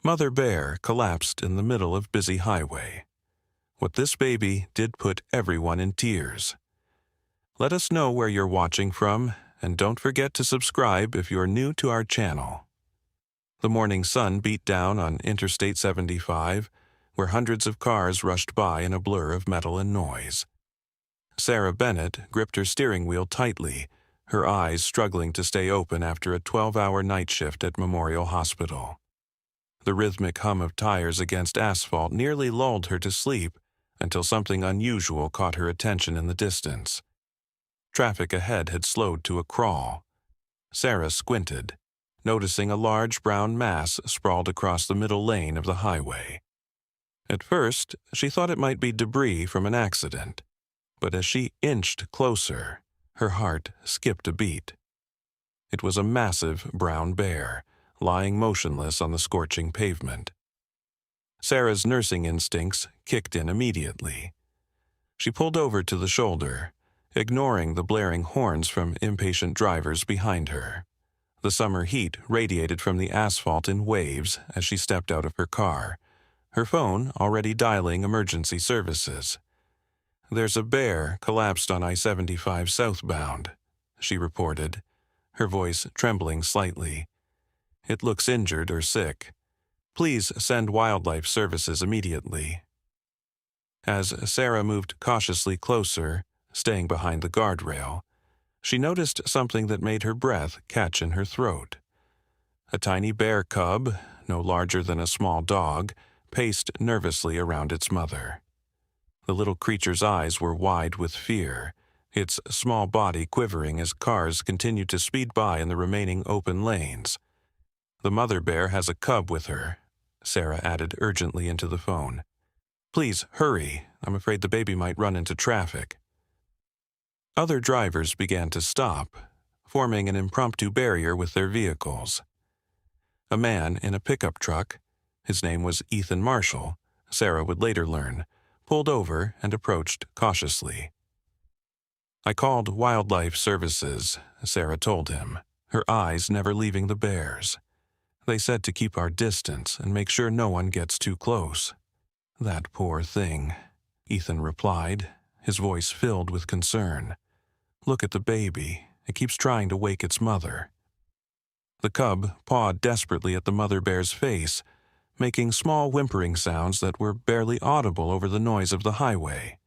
Mother Bear collapsed in the middle of busy highway. What this baby did put everyone in tears. Let us know where you're watching from, and don't forget to subscribe if you're new to our channel. The morning sun beat down on Interstate 75, where hundreds of cars rushed by in a blur of metal and noise. Sarah Bennett gripped her steering wheel tightly, her eyes struggling to stay open after a 12-hour night shift at Memorial Hospital. The rhythmic hum of tires against asphalt nearly lulled her to sleep until something unusual caught her attention in the distance. Traffic ahead had slowed to a crawl. Sarah squinted, noticing a large brown mass sprawled across the middle lane of the highway. At first, she thought it might be debris from an accident, but as she inched closer, her heart skipped a beat. It was a massive brown bear, lying motionless on the scorching pavement. Sarah's nursing instincts kicked in immediately. She pulled over to the shoulder, ignoring the blaring horns from impatient drivers behind her. The summer heat radiated from the asphalt in waves as she stepped out of her car, her phone already dialing emergency services. "There's a bear collapsed on I-75 southbound," she reported, her voice trembling slightly. "It looks injured or sick. Please send wildlife services immediately." As Sarah moved cautiously closer, staying behind the guardrail, she noticed something that made her breath catch in her throat. A tiny bear cub, no larger than a small dog, paced nervously around its mother. The little creature's eyes were wide with fear, its small body quivering as cars continued to speed by in the remaining open lanes. "The mother bear has a cub with her," Sarah added urgently into the phone. "Please, hurry. I'm afraid the baby might run into traffic." Other drivers began to stop, forming an impromptu barrier with their vehicles. A man in a pickup truck, his name was Ethan Marshall, Sarah would later learn, pulled over and approached cautiously. "I called wildlife services," Sarah told him, her eyes never leaving the bears. "They said to keep our distance and make sure no one gets too close." "That poor thing," Ethan replied, his voice filled with concern. "Look at the baby. It keeps trying to wake its mother." The cub pawed desperately at the mother bear's face, making small whimpering sounds that were barely audible over the noise of the highway.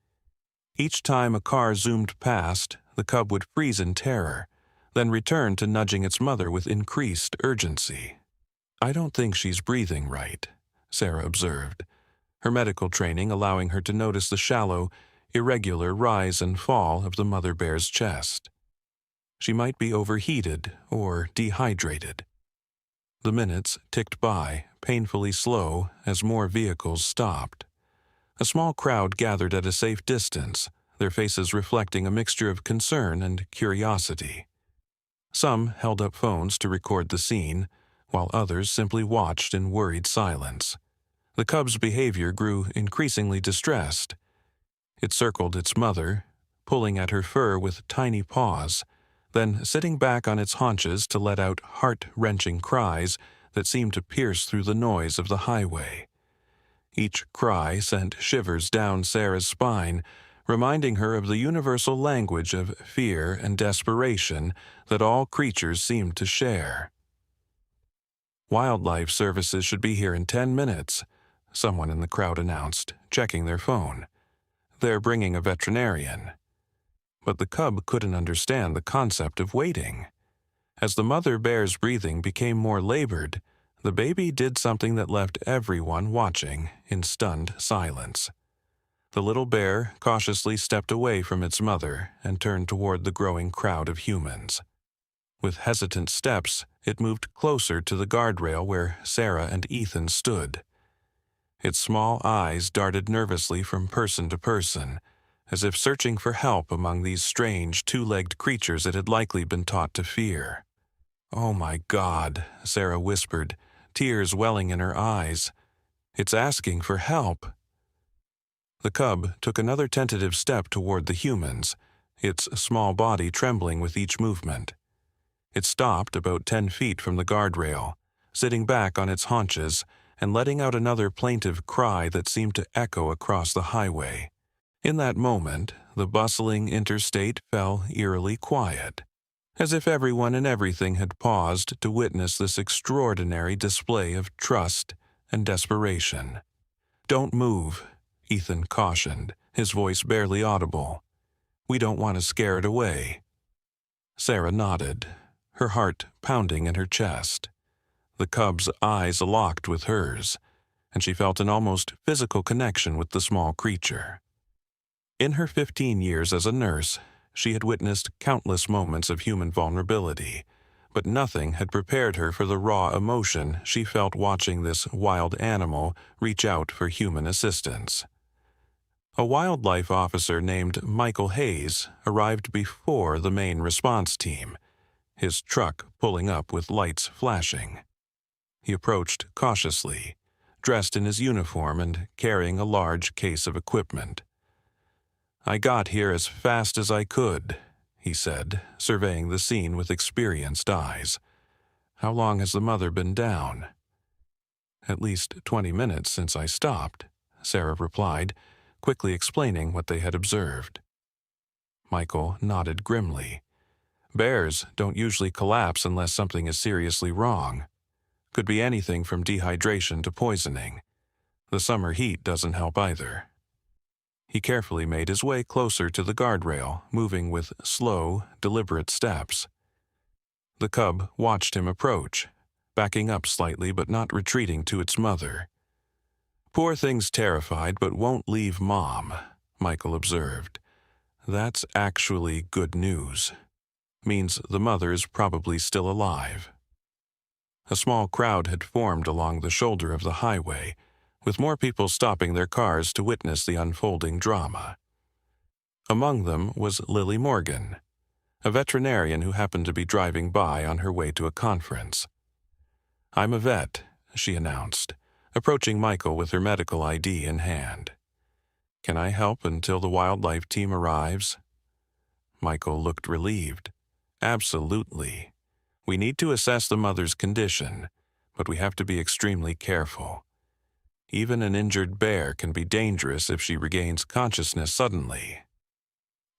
Each time a car zoomed past, the cub would freeze in terror, then return to nudging its mother with increased urgency. "I don't think she's breathing right," Sarah observed, her medical training allowing her to notice the shallow, irregular rise and fall of the mother bear's chest. She might be overheated or dehydrated. The minutes ticked by, painfully slow, as more vehicles stopped. A small crowd gathered at a safe distance, their faces reflecting a mixture of concern and curiosity. Some held up phones to record the scene, while others simply watched in worried silence. The cub's behavior grew increasingly distressed. It circled its mother, pulling at her fur with tiny paws, then sitting back on its haunches to let out heart-wrenching cries that seemed to pierce through the noise of the highway. Each cry sent shivers down Sarah's spine, reminding her of the universal language of fear and desperation that all creatures seemed to share. "Wildlife services should be here in 10 minutes, someone in the crowd announced, checking their phone. "They're bringing a veterinarian." But the cub couldn't understand the concept of waiting. As the mother bear's breathing became more labored, the baby did something that left everyone watching in stunned silence. The little bear cautiously stepped away from its mother and turned toward the growing crowd of humans. With hesitant steps, it moved closer to the guardrail where Sarah and Ethan stood. Its small eyes darted nervously from person to person, as if searching for help among these strange two-legged creatures it had likely been taught to fear. "Oh my God," Sarah whispered, tears welling in her eyes. "It's asking for help." The cub took another tentative step toward the humans, its small body trembling with each movement. It stopped about 10 feet from the guardrail, sitting back on its haunches and letting out another plaintive cry that seemed to echo across the highway. In that moment, the bustling interstate fell eerily quiet, as if everyone and everything had paused to witness this extraordinary display of trust and desperation. "Don't move," Ethan cautioned, his voice barely audible. "We don't want to scare it away." Sarah nodded, her heart pounding in her chest. The cub's eyes locked with hers, and she felt an almost physical connection with the small creature. In her 15 years as a nurse, she had witnessed countless moments of human vulnerability, but nothing had prepared her for the raw emotion she felt watching this wild animal reach out for human assistance. A wildlife officer named Michael Hayes arrived before the main response team, his truck pulling up with lights flashing. He approached cautiously, dressed in his uniform and carrying a large case of equipment. "I got here as fast as I could," he said, surveying the scene with experienced eyes. "How long has the mother been down?" "At least 20 minutes since I stopped," Sarah replied, quickly explaining what they had observed. Michael nodded grimly. "Bears don't usually collapse unless something is seriously wrong. Could be anything from dehydration to poisoning. The summer heat doesn't help either." He carefully made his way closer to the guardrail, moving with slow, deliberate steps. The cub watched him approach, backing up slightly but not retreating to its mother. "Poor thing's terrified but won't leave Mom," Michael observed. "That's actually good news. Means the mother is probably still alive." A small crowd had formed along the shoulder of the highway, with more people stopping their cars to witness the unfolding drama. Among them was Lily Morgan, a veterinarian who happened to be driving by on her way to a conference. "I'm a vet," she announced, approaching Michael with her medical ID in hand. "Can I help until the wildlife team arrives?" Michael looked relieved. "Absolutely. We need to assess the mother's condition, but we have to be extremely careful. Even an injured bear can be dangerous if she regains consciousness suddenly."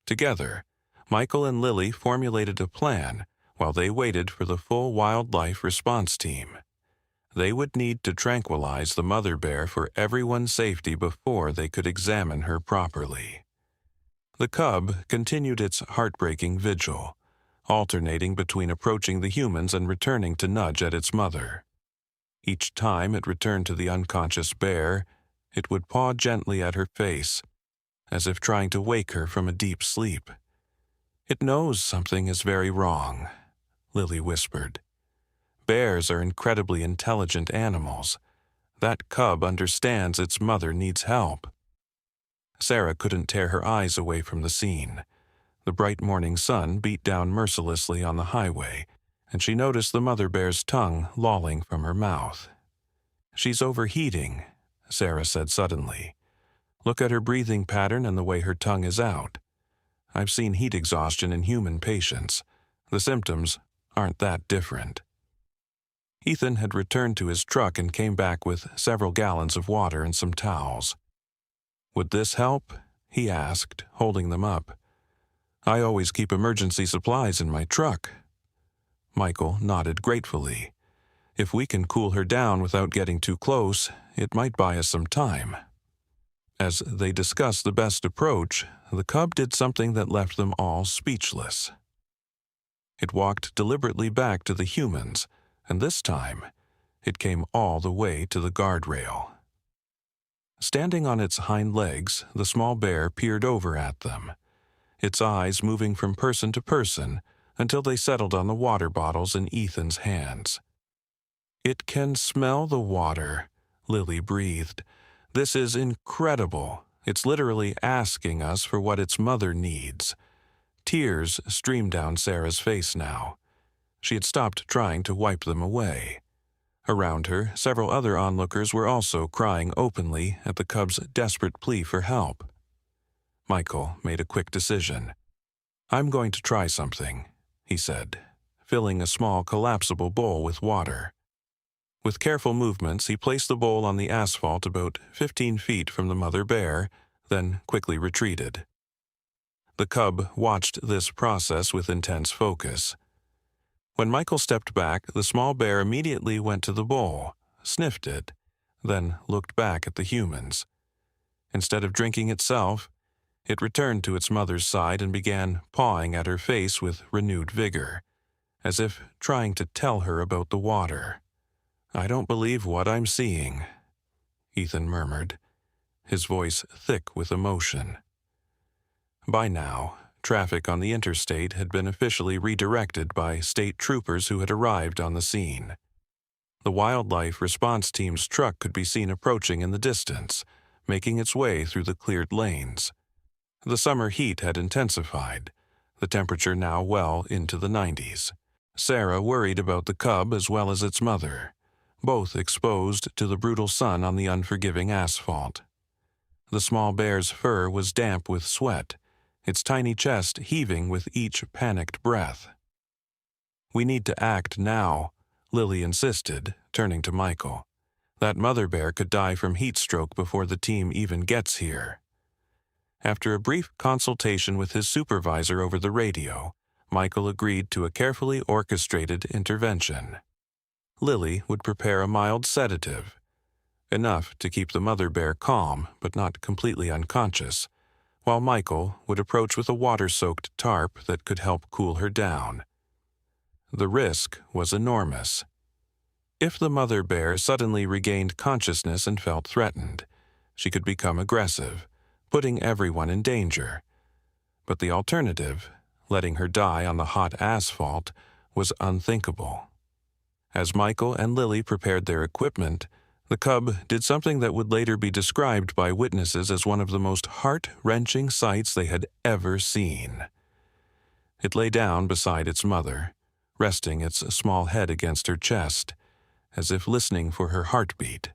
Together, Michael and Lily formulated a plan while they waited for the full wildlife response team. They would need to tranquilize the mother bear for everyone's safety before they could examine her properly. The cub continued its heartbreaking vigil, alternating between approaching the humans and returning to nudge at its mother. Each time it returned to the unconscious bear, it would paw gently at her face, as if trying to wake her from a deep sleep. "It knows something is very wrong," Lily whispered. "Bears are incredibly intelligent animals. That cub understands its mother needs help." Sarah couldn't tear her eyes away from the scene. The bright morning sun beat down mercilessly on the highway, and she noticed the mother bear's tongue lolling from her mouth. "She's overheating," Sarah said suddenly. "Look at her breathing pattern and the way her tongue is out. I've seen heat exhaustion in human patients. The symptoms aren't that different." Ethan had returned to his truck and came back with several gallons of water and some towels. "Would this help?" he asked, holding them up. "I always keep emergency supplies in my truck." Michael nodded gratefully. "If we can cool her down without getting too close, it might buy us some time." As they discussed the best approach, the cub did something that left them all speechless. It walked deliberately back to the humans, and this time, it came all the way to the guardrail. Standing on its hind legs, the small bear peered over at them, its eyes moving from person to person until they settled on the water bottles in Ethan's hands. "It can smell the water," Lily breathed. "This is incredible. It's literally asking us for what its mother needs." Tears streamed down Sarah's face now. She had stopped trying to wipe them away. Around her, several other onlookers were also crying openly at the cub's desperate plea for help. Michael made a quick decision. "I'm going to try something," he said, filling a small collapsible bowl with water. With careful movements, he placed the bowl on the asphalt about 15 feet from the mother bear, then quickly retreated. The cub watched this process with intense focus. When Michael stepped back, the small bear immediately went to the bowl, sniffed it, then looked back at the humans. Instead of drinking itself, it returned to its mother's side and began pawing at her face with renewed vigor, as if trying to tell her about the water. "I don't believe what I'm seeing," Ethan murmured, his voice thick with emotion. By now, traffic on the interstate had been officially redirected by state troopers who had arrived on the scene. The wildlife response team's truck could be seen approaching in the distance, making its way through the cleared lanes. The summer heat had intensified, the temperature now well into the 90s. Sarah worried about the cub as well as its mother, both exposed to the brutal sun on the unforgiving asphalt. The small bear's fur was damp with sweat, its tiny chest heaving with each panicked breath. "We need to act now," Lily insisted, turning to Michael. "That mother bear could die from heat stroke before the team even gets here." After a brief consultation with his supervisor over the radio, Michael agreed to a carefully orchestrated intervention. Lily would prepare a mild sedative, enough to keep the mother bear calm but not completely unconscious, while Michael would approach with a water-soaked tarp that could help cool her down. The risk was enormous. If the mother bear suddenly regained consciousness and felt threatened, she could become aggressive, putting everyone in danger. But the alternative, letting her die on the hot asphalt, was unthinkable. As Michael and Lily prepared their equipment, the cub did something that would later be described by witnesses as one of the most heart-wrenching sights they had ever seen. It lay down beside its mother, resting its small head against her chest, as if listening for her heartbeat.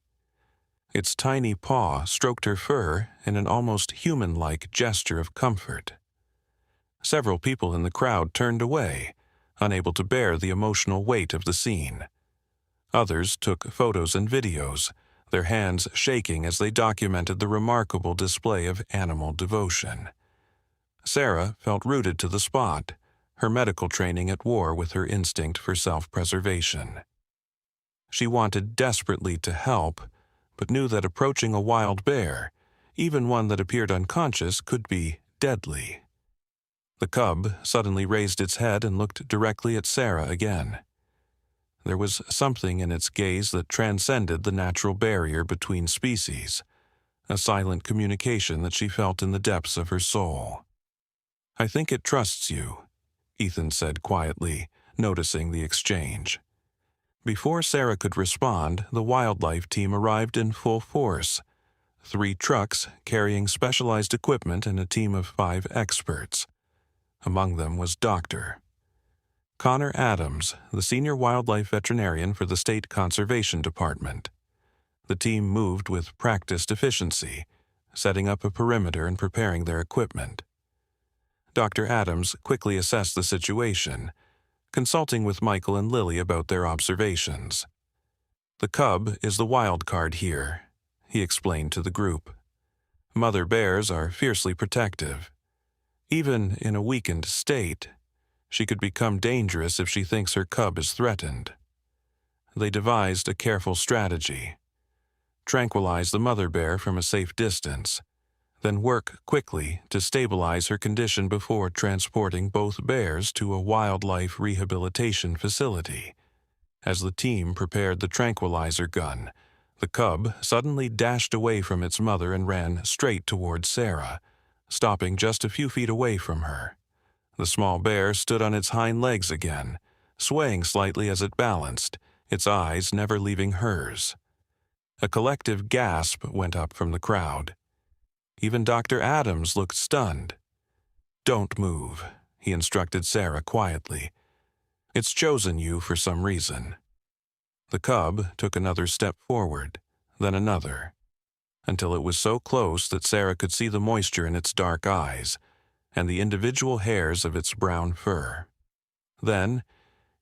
Its tiny paw stroked her fur in an almost human-like gesture of comfort. Several people in the crowd turned away, unable to bear the emotional weight of the scene. Others took photos and videos, their hands shaking as they documented the remarkable display of animal devotion. Sarah felt rooted to the spot, her medical training at war with her instinct for self-preservation. She wanted desperately to help, but knew that approaching a wild bear, even one that appeared unconscious, could be deadly. The cub suddenly raised its head and looked directly at Sarah again. There was something in its gaze that transcended the natural barrier between species, a silent communication that she felt in the depths of her soul. "I think it trusts you," Ethan said quietly, noticing the exchange. Before Sarah could respond, the wildlife team arrived in full force. 3 trucks carrying specialized equipment and a team of 5 experts. Among them was Dr. Connor Adams, the senior wildlife veterinarian for the State Conservation Department. The team moved with practiced efficiency, setting up a perimeter and preparing their equipment. Dr. Adams quickly assessed the situation, consulting with Michael and Lily about their observations. "The cub is the wild card here," he explained to the group. "Mother bears are fiercely protective. Even in a weakened state, she could become dangerous if she thinks her cub is threatened." They devised a careful strategy. Tranquilize the mother bear from a safe distance, then work quickly to stabilize her condition before transporting both bears to a wildlife rehabilitation facility. As the team prepared the tranquilizer gun, the cub suddenly dashed away from its mother and ran straight toward Sarah, stopping just a few feet away from her. The small bear stood on its hind legs again, swaying slightly as it balanced, its eyes never leaving hers. A collective gasp went up from the crowd. Even Dr. Adams looked stunned. "Don't move," he instructed Sarah quietly. "It's chosen you for some reason." The cub took another step forward, then another, until it was so close that Sarah could see the moisture in its dark eyes and the individual hairs of its brown fur. Then,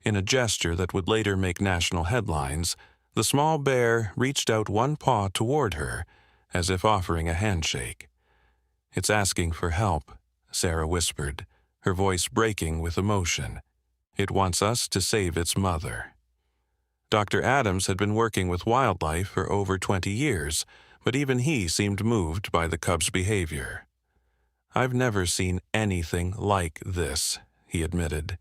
in a gesture that would later make national headlines, The small bear reached out one paw toward her, as if offering a handshake. "It's asking for help," Sarah whispered, her voice breaking with emotion. "It wants us to save its mother." Dr. Adams had been working with wildlife for over 20 years, but even he seemed moved by the cub's behavior. "I've never seen anything like this," he admitted.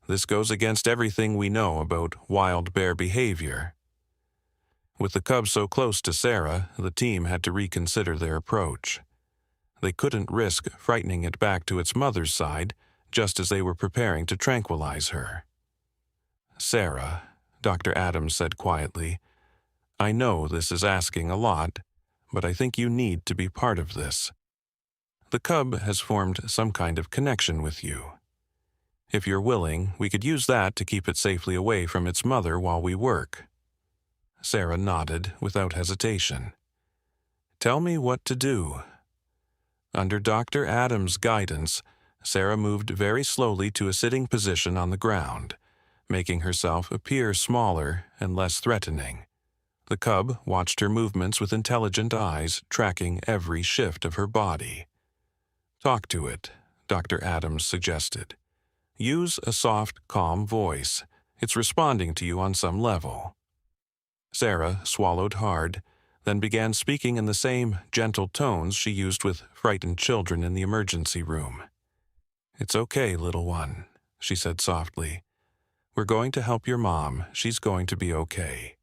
"This goes against everything we know about wild bear behavior." With the cub so close to Sarah, the team had to reconsider their approach. They couldn't risk frightening it back to its mother's side just as they were preparing to tranquilize her. "Sarah," Dr. Adams said quietly, "I know this is asking a lot, but I think you need to be part of this. The cub has formed some kind of connection with you. If you're willing, we could use that to keep it safely away from its mother while we work." Sarah nodded without hesitation. "Tell me what to do." Under Dr. Adams' guidance, Sarah moved very slowly to a sitting position on the ground, making herself appear smaller and less threatening. The cub watched her movements with intelligent eyes, tracking every shift of her body. "Talk to it," Dr. Adams suggested. "Use a soft, calm voice. It's responding to you on some level." Sarah swallowed hard, then began speaking in the same gentle tones she used with frightened children in the emergency room. "It's okay, little one," she said softly. "We're going to help your mom. She's going to be okay."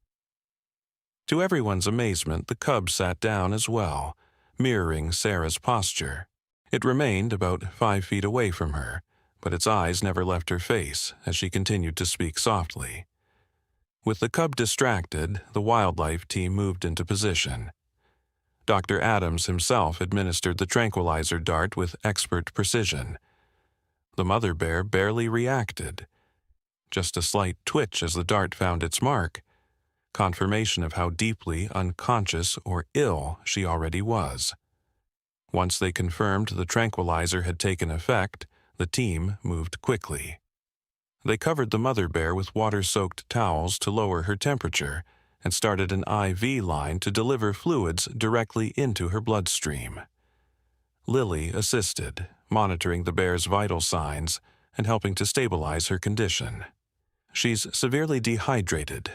To everyone's amazement, the cub sat down as well, mirroring Sarah's posture. It remained about 5 feet away from her, but its eyes never left her face as she continued to speak softly. With the cub distracted, the wildlife team moved into position. Dr. Adams himself administered the tranquilizer dart with expert precision. The mother bear barely reacted. Just a slight twitch as the dart found its mark, confirmation of how deeply unconscious or ill she already was. Once they confirmed the tranquilizer had taken effect, the team moved quickly. They covered the mother bear with water-soaked towels to lower her temperature and started an IV line to deliver fluids directly into her bloodstream. Lily assisted, monitoring the bear's vital signs and helping to stabilize her condition. "She's severely dehydrated,"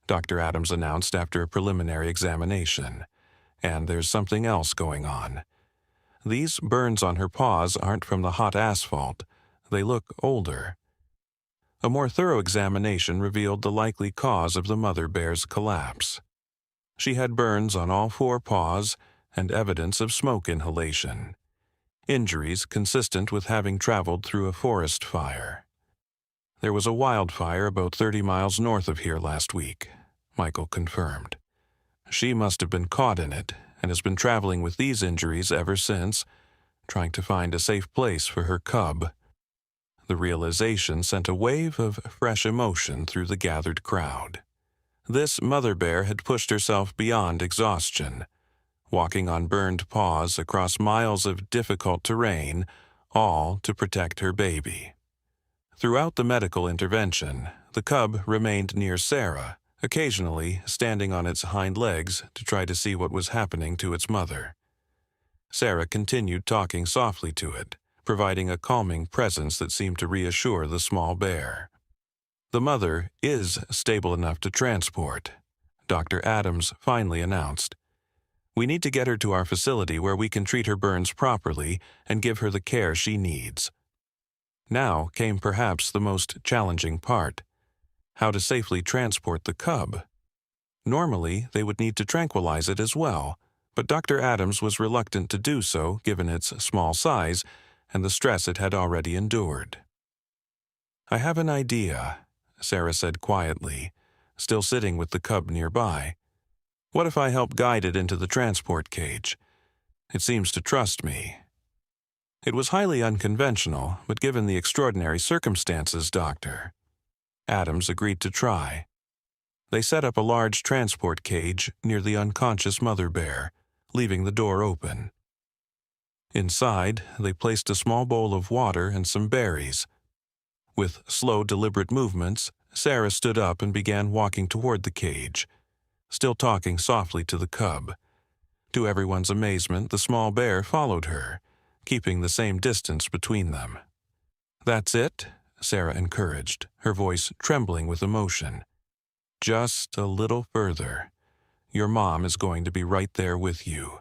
Dr. Adams announced after a preliminary examination. "And there's something else going on. These burns on her paws aren't from the hot asphalt. They look older." A more thorough examination revealed the likely cause of the mother bear's collapse. She had burns on all 4 paws and evidence of smoke inhalation. Injuries consistent with having traveled through a forest fire. "There was a wildfire about 30 miles north of here last week," Michael confirmed. "She must have been caught in it and has been traveling with these injuries ever since, trying to find a safe place for her cub." The realization sent a wave of fresh emotion through the gathered crowd. This mother bear had pushed herself beyond exhaustion, walking on burned paws across miles of difficult terrain, all to protect her baby. Throughout the medical intervention, the cub remained near Sarah, occasionally standing on its hind legs to try to see what was happening to its mother. Sarah continued talking softly to it, providing a calming presence that seemed to reassure the small bear. "The mother is stable enough to transport," Dr. Adams finally announced. "We need to get her to our facility where we can treat her burns properly and give her the care she needs." Now came perhaps the most challenging part: how to safely transport the cub. Normally, they would need to tranquilize it as well, but Dr. Adams was reluctant to do so given its small size and the stress it had already endured. "I have an idea," Sarah said quietly, still sitting with the cub nearby. "What if I help guide it into the transport cage? It seems to trust me." It was highly unconventional, but given the extraordinary circumstances, Dr. Adams agreed to try. They set up a large transport cage near the unconscious mother bear, leaving the door open. Inside, they placed a small bowl of water and some berries. With slow, deliberate movements, Sarah stood up and began walking toward the cage, still talking softly to the cub. To everyone's amazement, the small bear followed her, keeping the same distance between them. "That's it," Sarah encouraged, her voice trembling with emotion. "Just a little further. Your mom is going to be right there with you."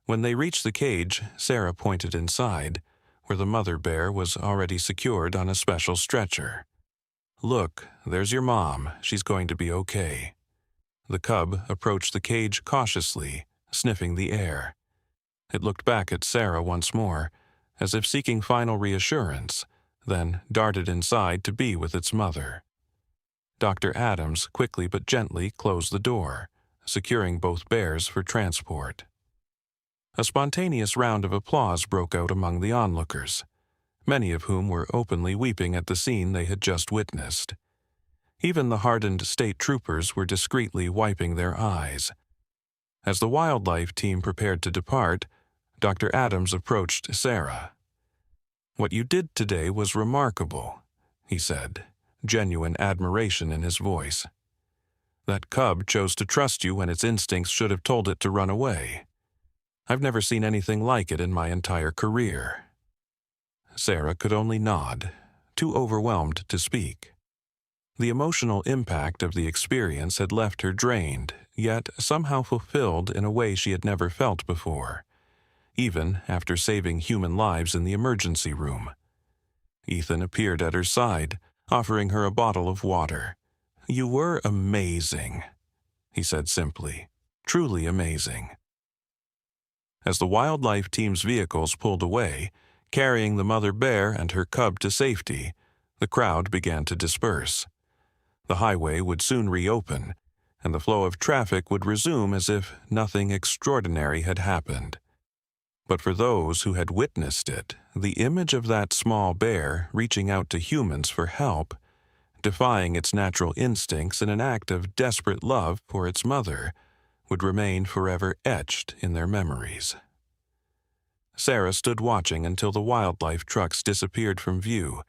When they reached the cage, Sarah pointed inside, where the mother bear was already secured on a special stretcher. "Look, there's your mom. She's going to be okay." The cub approached the cage cautiously, sniffing the air. It looked back at Sarah once more, as if seeking final reassurance, then darted inside to be with its mother. Dr. Adams quickly but gently closed the door, securing both bears for transport. A spontaneous round of applause broke out among the onlookers, many of whom were openly weeping at the scene they had just witnessed. Even the hardened state troopers were discreetly wiping their eyes. As the wildlife team prepared to depart, Dr. Adams approached Sarah. "What you did today was remarkable," he said, genuine admiration in his voice. "That cub chose to trust you when its instincts should have told it to run away. I've never seen anything like it in my entire career." Sarah could only nod, too overwhelmed to speak. The emotional impact of the experience had left her drained, yet somehow fulfilled in a way she had never felt before, even after saving human lives in the emergency room. Ethan appeared at her side, offering her a bottle of water. "You were amazing," he said simply, "truly amazing." As the wildlife team's vehicles pulled away, carrying the mother bear and her cub to safety, the crowd began to disperse. The highway would soon reopen, and the flow of traffic would resume as if nothing extraordinary had happened. But for those who had witnessed it, the image of that small bear reaching out to humans for help, defying its natural instincts in an act of desperate love for its mother, would remain forever etched in their memories. Sarah stood watching until the wildlife trucks disappeared from view,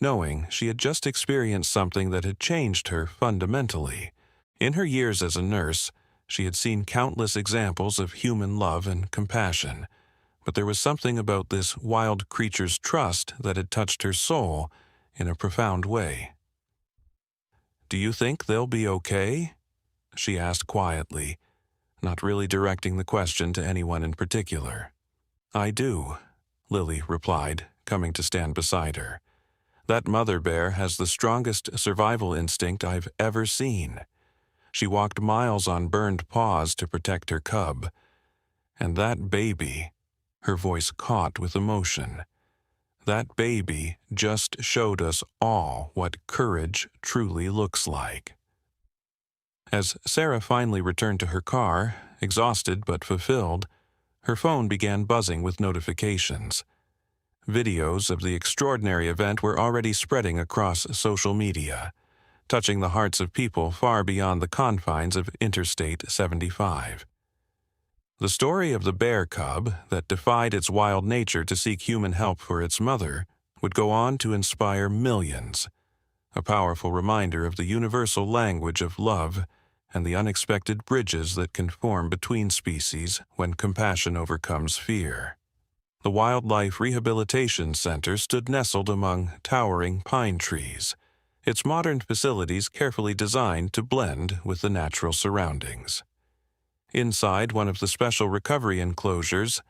knowing she had just experienced something that had changed her fundamentally. In her years as a nurse, she had seen countless examples of human love and compassion, but there was something about this wild creature's trust that had touched her soul in a profound way. "Do you think they'll be okay?" she asked quietly, not really directing the question to anyone in particular. "I do," Lily replied, coming to stand beside her. "That mother bear has the strongest survival instinct I've ever seen. She walked miles on burned paws to protect her cub. And that baby," her voice caught with emotion, "that baby just showed us all what courage truly looks like." As Sarah finally returned to her car, exhausted but fulfilled, her phone began buzzing with notifications. Videos of the extraordinary event were already spreading across social media, touching the hearts of people far beyond the confines of Interstate 75. The story of the bear cub that defied its wild nature to seek human help for its mother would go on to inspire millions, a powerful reminder of the universal language of love and the unexpected bridges that can form between species when compassion overcomes fear. The Wildlife Rehabilitation Center stood nestled among towering pine trees, its modern facilities carefully designed to blend with the natural surroundings. Inside one of the special recovery enclosures,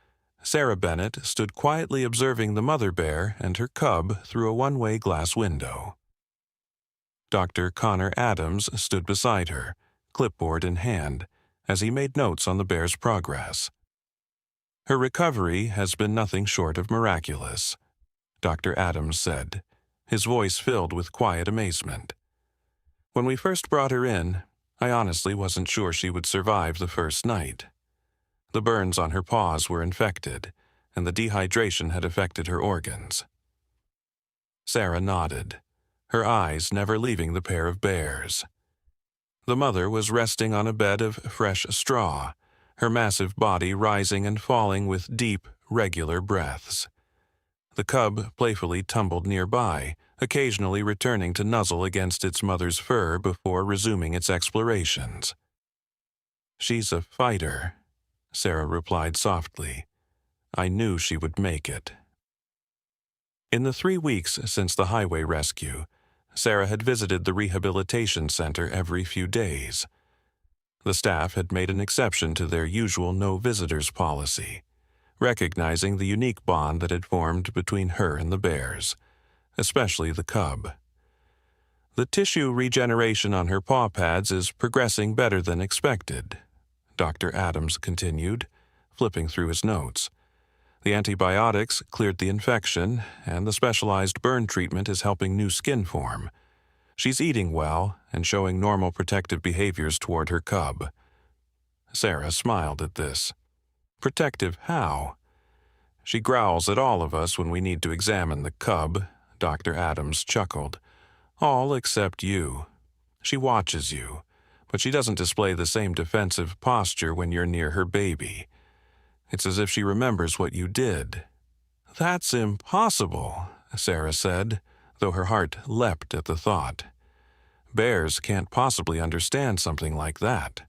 Sarah Bennett stood quietly observing the mother bear and her cub through a one-way glass window. Dr. Connor Adams stood beside her, clipboard in hand, as he made notes on the bear's progress. "Her recovery has been nothing short of miraculous," Dr. Adams said, his voice filled with quiet amazement. "When we first brought her in, I honestly wasn't sure she would survive the first night. The burns on her paws were infected, and the dehydration had affected her organs." Sarah nodded, her eyes never leaving the pair of bears. The mother was resting on a bed of fresh straw, her massive body rising and falling with deep, regular breaths. The cub playfully tumbled nearby, occasionally returning to nuzzle against its mother's fur before resuming its explorations. "She's a fighter," Sarah replied softly. "I knew she would make it." In the 3 weeks since the highway rescue, Sarah had visited the rehabilitation center every few days. The staff had made an exception to their usual no-visitors policy, recognizing the unique bond that had formed between her and the bears, especially the cub. "The tissue regeneration on her paw pads is progressing better than expected," Dr. Adams continued, flipping through his notes. "The antibiotics cleared the infection, and the specialized burn treatment is helping new skin form. She's eating well and showing normal protective behaviors toward her cub." Sarah smiled at this. "Protective how?" "She growls at all of us when we need to examine the cub," Dr. Adams chuckled. "All except you. She watches you, but she doesn't display the same defensive posture when you're near her baby. It's as if she remembers what you did." "That's impossible," Sarah said, though her heart leapt at the thought. "Bears can't possibly understand something like that."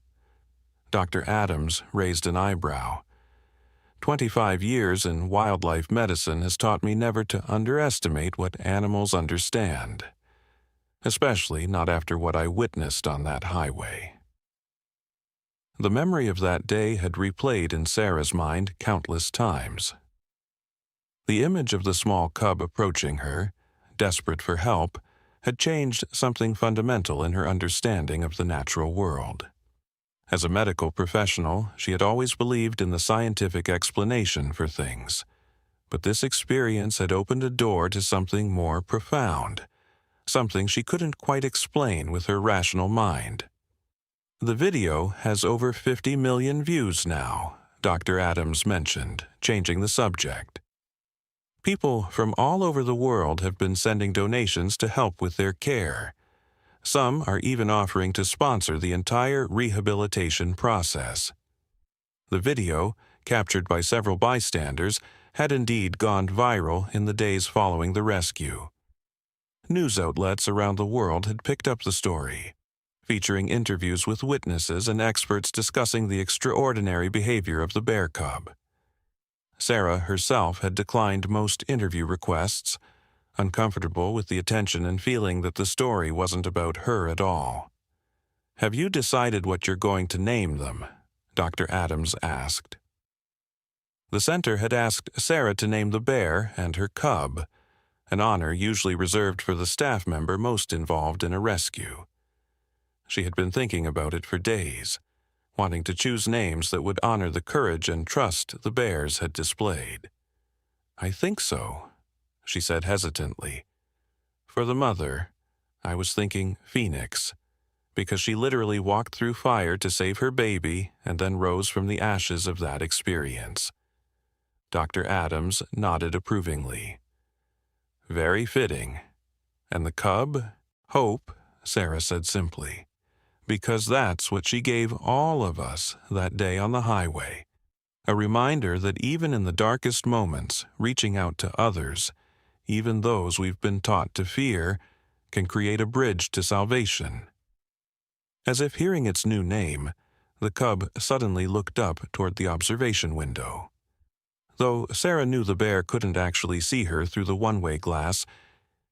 Dr. Adams raised an eyebrow. 25 years in wildlife medicine has taught me never to underestimate what animals understand, especially not after what I witnessed on that highway. The memory of that day had replayed in Sarah's mind countless times. The image of the small cub approaching her, desperate for help, had changed something fundamental in her understanding of the natural world. As a medical professional, she had always believed in the scientific explanation for things, but this experience had opened a door to something more profound, something she couldn't quite explain with her rational mind. "The video has over 50 million views now," Dr. Adams mentioned, changing the subject. "People from all over the world have been sending donations to help with their care. Some are even offering to sponsor the entire rehabilitation process." The video, captured by several bystanders, had indeed gone viral in the days following the rescue. News outlets around the world had picked up the story, featuring interviews with witnesses and experts discussing the extraordinary behavior of the bear cub. Sarah herself had declined most interview requests, uncomfortable with the attention and feeling that the story wasn't about her at all. "Have you decided what you're going to name them?" Dr. Adams asked. The center had asked Sarah to name the bear and her cub, an honor usually reserved for the staff member most involved in a rescue. She had been thinking about it for days, wanting to choose names that would honor the courage and trust the bears had displayed. "I think so," she said hesitantly. "For the mother, I was thinking Phoenix, because she literally walked through fire to save her baby and then rose from the ashes of that experience." Dr. Adams nodded approvingly. "Very fitting. And the cub? Hope," Sarah said simply, "because that's what she gave all of us that day on the highway. A reminder that even in the darkest moments, reaching out to others, even those we've been taught to fear, can create a bridge to salvation." As if hearing its new name, the cub suddenly looked up toward the observation window. Though Sarah knew the bear couldn't actually see her through the one-way glass,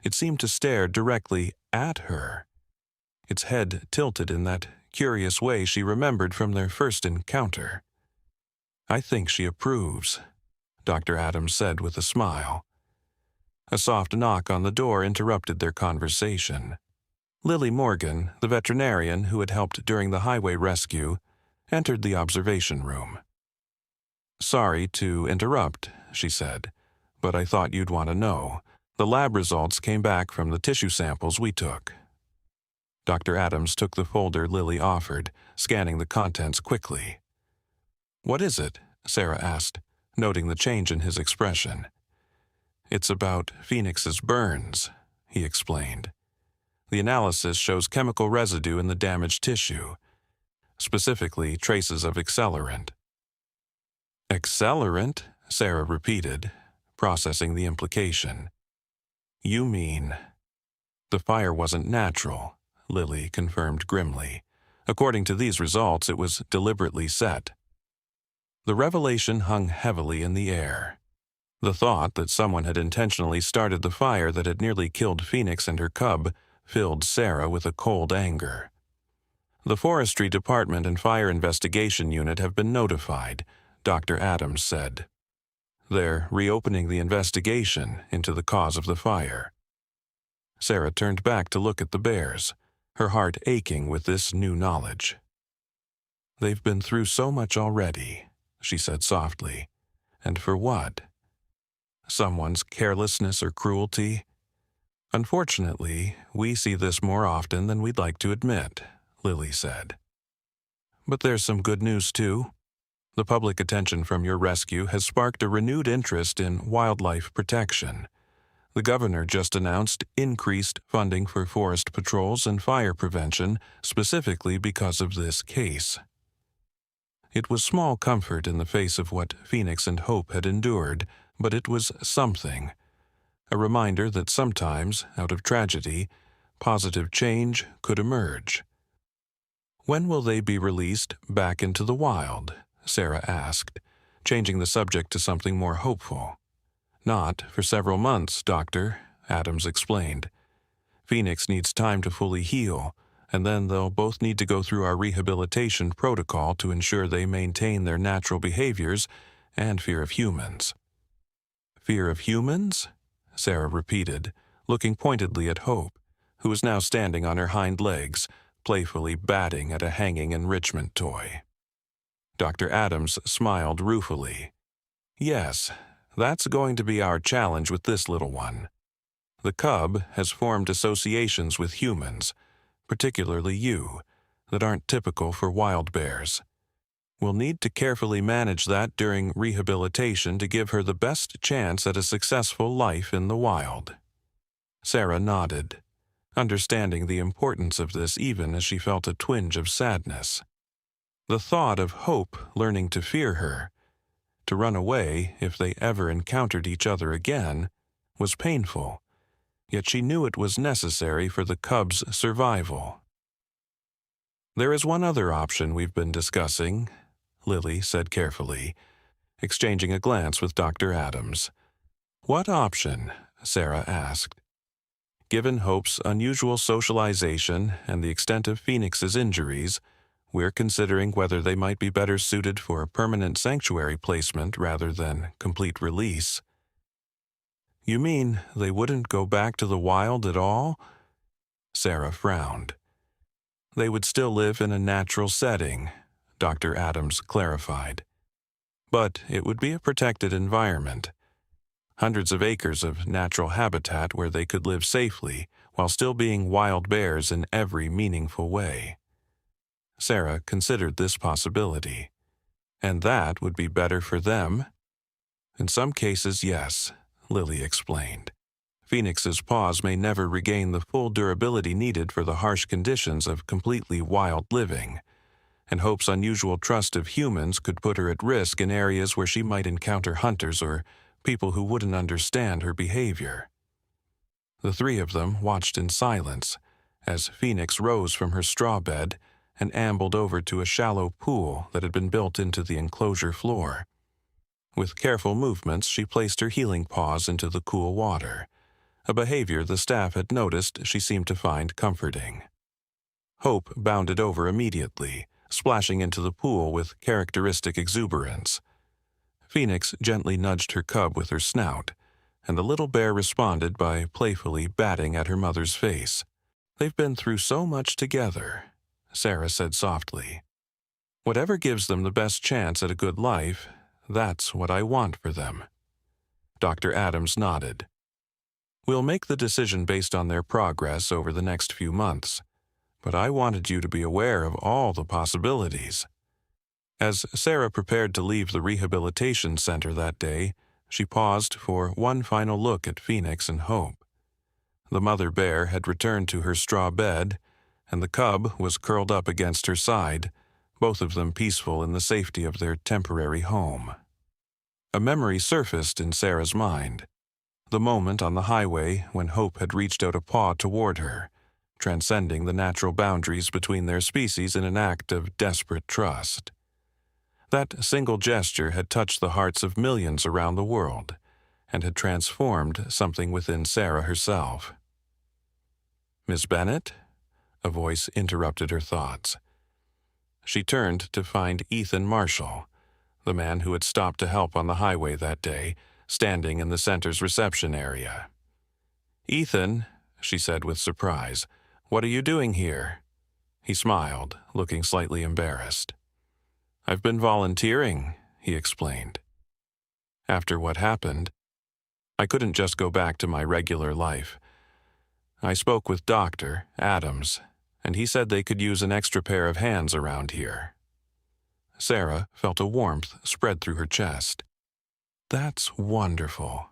it seemed to stare directly at her, its head tilted in that curious way she remembered from their first encounter. "I think she approves," Dr. Adams said with a smile. A soft knock on the door interrupted their conversation. Lily Morgan, the veterinarian who had helped during the highway rescue, entered the observation room. "Sorry to interrupt," she said, "but I thought you'd want to know. The lab results came back from the tissue samples we took." Dr. Adams took the folder Lily offered, scanning the contents quickly. "What is it?" Sarah asked, noting the change in his expression. "It's about Phoenix's burns," he explained. "The analysis shows chemical residue in the damaged tissue, specifically traces of accelerant." "Accelerant?" Sarah repeated, processing the implication. "You mean..." The fire wasn't natural, Lily confirmed grimly. According to these results, it was deliberately set. The revelation hung heavily in the air. The thought that someone had intentionally started the fire that had nearly killed Phoenix and her cub filled Sarah with a cold anger. The Forestry Department and Fire Investigation Unit have been notified, Dr. Adams said. They're reopening the investigation into the cause of the fire. Sarah turned back to look at the bears, her heart aching with this new knowledge. They've been through so much already, she said softly. And for what? Someone's carelessness or cruelty? Unfortunately, we see this more often than we'd like to admit, Lily said. But there's some good news too. The public attention from your rescue has sparked a renewed interest in wildlife protection. The governor just announced increased funding for forest patrols and fire prevention specifically because of this case. It was small comfort in the face of what Phoenix and Hope had endured, but it was something. A reminder that sometimes, out of tragedy, positive change could emerge. When will they be released back into the wild? Sarah asked, changing the subject to something more hopeful. Not for several months, Doctor, Adams explained. Phoenix needs time to fully heal, and then they'll both need to go through our rehabilitation protocol to ensure they maintain their natural behaviors and fear of humans. Fear of humans? Sarah repeated, looking pointedly at Hope, who was now standing on her hind legs, playfully batting at a hanging enrichment toy. Dr. Adams smiled ruefully. Yes, that's going to be our challenge with this little one. The cub has formed associations with humans, particularly you, that aren't typical for wild bears. We'll need to carefully manage that during rehabilitation to give her the best chance at a successful life in the wild. Sarah nodded, understanding the importance of this even as she felt a twinge of sadness. The thought of Hope learning to fear her, to run away if they ever encountered each other again, was painful, yet she knew it was necessary for the cub's survival. There is one other option we've been discussing, Lily said carefully, exchanging a glance with Dr. Adams. What option? Sarah asked. Given Hope's unusual socialization and the extent of Phoenix's injuries, we're considering whether they might be better suited for a permanent sanctuary placement rather than complete release. You mean they wouldn't go back to the wild at all? Sarah frowned. They would still live in a natural setting, Dr. Adams clarified. But it would be a protected environment. Hundreds of acres of natural habitat where they could live safely while still being wild bears in every meaningful way. Sarah considered this possibility. And that would be better for them? In some cases, yes, Lily explained. Phoenix's paws may never regain the full durability needed for the harsh conditions of completely wild living, and Hope's unusual trust of humans could put her at risk in areas where she might encounter hunters or people who wouldn't understand her behavior. The three of them watched in silence as Phoenix rose from her straw bed and ambled over to a shallow pool that had been built into the enclosure floor. With careful movements, she placed her healing paws into the cool water, a behavior the staff had noticed she seemed to find comforting. Hope bounded over immediately, splashing into the pool with characteristic exuberance. Phoenix gently nudged her cub with her snout, and the little bear responded by playfully batting at her mother's face. They've been through so much together, Sarah said softly. Whatever gives them the best chance at a good life, that's what I want for them. Dr. Adams nodded. We'll make the decision based on their progress over the next few months, but I wanted you to be aware of all the possibilities. As Sarah prepared to leave the rehabilitation center that day, she paused for one final look at Phoenix and Hope. The mother bear had returned to her straw bed, and the cub was curled up against her side, both of them peaceful in the safety of their temporary home. A memory surfaced in Sarah's mind. the moment on the highway when Hope had reached out a paw toward her, transcending the natural boundaries between their species in an act of desperate trust. That single gesture had touched the hearts of millions around the world and had transformed something within Sarah herself. "Miss Bennet?" A voice interrupted her thoughts. She turned to find Ethan Marshall, the man who had stopped to help on the highway that day, standing in the center's reception area. "Ethan," she said with surprise, "what are you doing here?" He smiled, looking slightly embarrassed. "I've been volunteering," he explained. "After what happened, I couldn't just go back to my regular life. I spoke with Dr. Adams, and he said they could use an extra pair of hands around here." Sarah felt a warmth spread through her chest. "That's wonderful.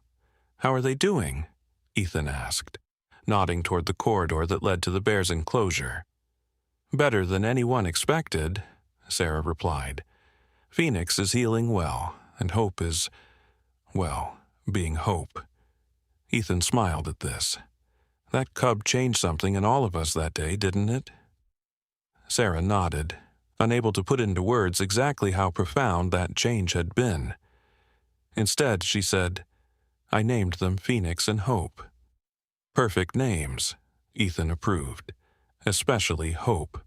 How are they doing?" Ethan asked, nodding toward the corridor that led to the bear's enclosure. "Better than anyone expected," Sarah replied. "Phoenix is healing well, and Hope is, well, being Hope." Ethan smiled at this. "That cub changed something in all of us that day, didn't it?" Sarah nodded, unable to put into words exactly how profound that change had been. Instead, she said, "I named them Phoenix and Hope." "Perfect names," Ethan approved, "especially Hope."